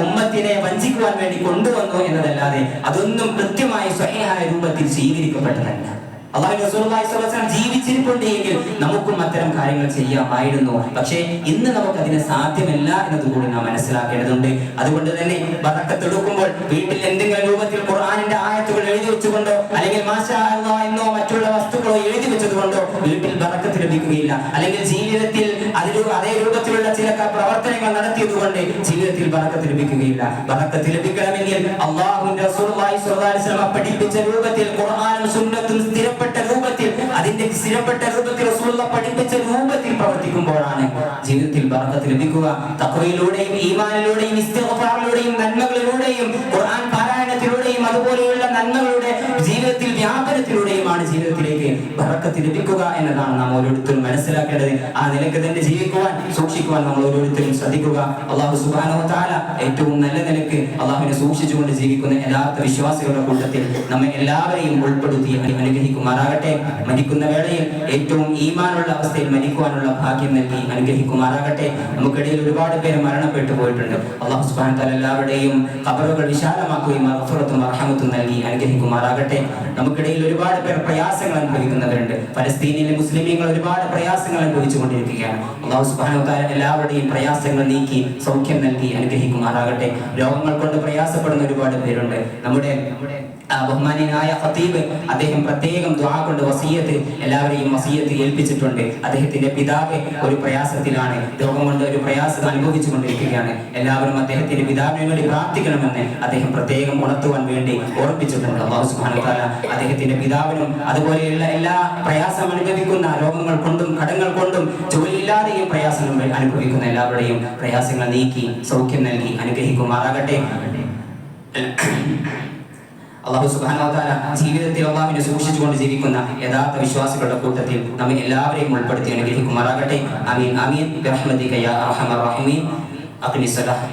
ഉമ്മത്തിനെ വഞ്ചിക്കുവാൻ വേണ്ടി കൊണ്ടുവന്നു എന്നതല്ലാതെ അതൊന്നും കൃത്യമായി സ്വഹീഹായ രൂപത്തിൽ സ്വീകരിക്കപ്പെട്ടതല്ല. അല്ലാഹുവിന്റെ റസൂലുള്ളാഹി സ്വല്ലല്ലാഹു അലൈഹി വസല്ലം ജീവിച്ചിരിപ്പുണ്ടെങ്കിൽ നമുക്കും അത്തരം കാര്യങ്ങൾ ചെയ്യാമായിരുന്നു. പക്ഷേ ഇന്ന് നമുക്ക് അതിന് സാധ്യമല്ല എന്നതുകൂടി നാം മനസ്സിലാക്കേണ്ടതുണ്ട്. അതുകൊണ്ട് തന്നെ ബറക്കത്തെടുക്കുമ്പോൾ വീട്ടിൽ എന്തെങ്കിലും രൂപത്തിൽ ഖുർആനിന്റെ ആയത്തുകൾ എഴുതി വെച്ചുകൊണ്ടോ അല്ലെങ്കിൽ മാഷാ അല്ലാഹ് എന്നോ മറ്റുള്ള വസ്തുക്കളോ എഴുതി വെച്ചതുകൊണ്ടോ വീട്ടിൽ ബറക്കത്ത് ലഭിക്കുകയില്ല. അല്ലെങ്കിൽ ജീവിതത്തിൽ അതേ രൂപത്തിലുള്ള ചില പ്രവർത്തനങ്ങൾ നടത്തിയതുകൊണ്ട് ജീവിതത്തിൽ ബറക്കത്ത് ലഭിക്കുകയില്ല. ബറക്കത്ത് ലഭിക്കണമെങ്കിൽ അല്ലാഹുവിന്റെ റസൂലുള്ളാഹി സ്വല്ലല്ലാഹു അലൈഹി വസല്ലം പഠിപ്പിച്ച രൂപത്തിൽ ഖുർആനും സുന്നത്തും അതിന്റെ സ്ഥിരപ്പെട്ട രൂപത്തിൽ റസൂലുള്ളാഹി പഠിപ്പിച്ച രൂപത്തിൽ പ്രവർത്തിക്കുമ്പോഴാണ് ജീവിതത്തിൽ ബറക്കത്ത് ലഭിക്കുക. തഖ്വയിലൂടെയും ഈമാനിലൂടെയും ഇസ്തിഗ്ഫാറിലൂടെയും നന്മകളിലൂടെയും ഖുർആൻ പാരായണത്തിലൂടെയും അതുപോലെയുള്ള നന്മകളുടെ ജീവിതത്തിൽ വ്യാപനത്തിലൂടെയുമാണ് ജീവിതത്തിലേക്ക് ബറക്കത്ത് ലഭിക്കുക എന്നതാണ് നാം ഓരോരുത്തരും മനസ്സിലാക്കേണ്ടത്. ആ നിലയ്ക്ക് തന്നെ ജീവിക്കുവാൻ സൂക്ഷിക്കുവാൻ നമ്മൾ ഓരോരുത്തരും ശ്രദ്ധിക്കുക. അല്ലാഹു സുബ്ഹാനഹു വ തആല ഏറ്റവും നല്ല നിലയ്ക്ക് അല്ലാഹുവിനെ സൂക്ഷിച്ചുകൊണ്ട് ജീവിക്കുന്ന യഥാർത്ഥ വിശ്വാസികളുടെ കൂട്ടത്തിൽ നമ്മെ എല്ലാവരെയും ഉൾപ്പെടുത്തി അനുഗ്രഹിക്കുമാറാകട്ടെ. മരിക്കുന്ന വേളയിൽ ഏറ്റവും ഈമാനുള്ള അവസ്ഥയിൽ മരിക്കുവാനുള്ള ഭാഗ്യം നൽകി അനുഗ്രഹിക്കുമാറാകട്ടെ. നമുക്കിടയിൽ ഒരുപാട് പേര് മരണപ്പെട്ടു പോയിട്ടുണ്ട്. അല്ലാഹു സുബ്ഹാനഹു വ തആല എല്ലാവരുടെയും ഖബറുകൾ വിശാലമാക്കുകയും മഗ്ഫിറത്തും റഹ്മത്തും നൽകി അനുഗ്രഹിക്കുമാറാകട്ടെ. നമുക്കിടയിൽ ഒരുപാട് പേർ പ്രയാസങ്ങൾ അനുഭവിക്കുന്നവരുണ്ട്. ഫലസ്തീനിലെ മുസ്ലിമീങ്ങൾ ഒരുപാട് പ്രയാസങ്ങൾ അനുഭവിച്ചുകൊണ്ടിരിക്കുകയാണ്. അല്ലാഹു സുബ്ഹാനഹു വ തആല എല്ലാവരുടെയും പ്രയാസങ്ങൾ നീക്കി സൗഖ്യം നൽകി അനുഗ്രഹിക്കുമാറാകട്ടെ. രോഗങ്ങൾ കൊണ്ട് പ്രയാസപ്പെടുന്ന ഒരുപാട് പേരുണ്ട്. നമ്മുടെ ബഹുമാന്യനായ ഖതീബ് അദ്ദേഹം പ്രത്യേകം ദുആ കൊണ്ട് വസിയത്ത് എല്ലാവരെയും വസിയത്ത് ഏൽപ്പിച്ചിട്ടുണ്ട്. അദ്ദേഹത്തിന്റെ പിതാവ് ഒരു പ്രയാസത്തിലാണ്, രോഗം കൊണ്ട് ഒരു പ്രയാസം അനുഭവിച്ചുകൊണ്ടിരിക്കുകയാണ്. എല്ലാവരും അദ്ദേഹത്തിന്റെ പിതാവിനെ വേണ്ടി പ്രാർത്ഥിക്കണമെന്ന് അദ്ദേഹം പ്രത്യേകം ഉണർത്തുവാൻ വേണ്ടി ഓർപ്പിച്ചിട്ടുണ്ട്. അല്ലാഹു സുബ്ഹാനഹു വ തആല അദ്ദേഹത്തിന്റെ പിതാവിനും അതുപോലെയുള്ള എല്ലാ പ്രയാസം അനുഭവിക്കുന്ന രോഗങ്ങൾ കൊണ്ടും കടങ്ങൾ കൊണ്ടും ജോലിയില്ലാതെയും പ്രയാസങ്ങൾ അനുഭവിക്കുന്ന എല്ലാവരുടെയും പ്രയാസങ്ങൾ നീക്കി സൗഖ്യം നൽകി അനുഗ്രഹിക്കുമാറാകട്ടെ. അല്ലാഹു സുബ്ഹാനഹു വ തആല ജീവിതത്തിൽ അല്ലാഹുവിനെ സൂക്ഷിച്ചുകൊണ്ട് ജീവിക്കുന്ന യഥാർത്ഥ വിശ്വാസികളുടെ കൂട്ടത്തിൽ നമ്മെ എല്ലാവരെയും ഉൾപ്പെടുത്തി അനുഗ്രഹിക്കുമാറാകട്ടെ. ആമീൻ ആമീൻ ബിറഹ്മതിക യാ അർഹമർ റഹീമീൻ. അഖിമിസ്സലാഹ്.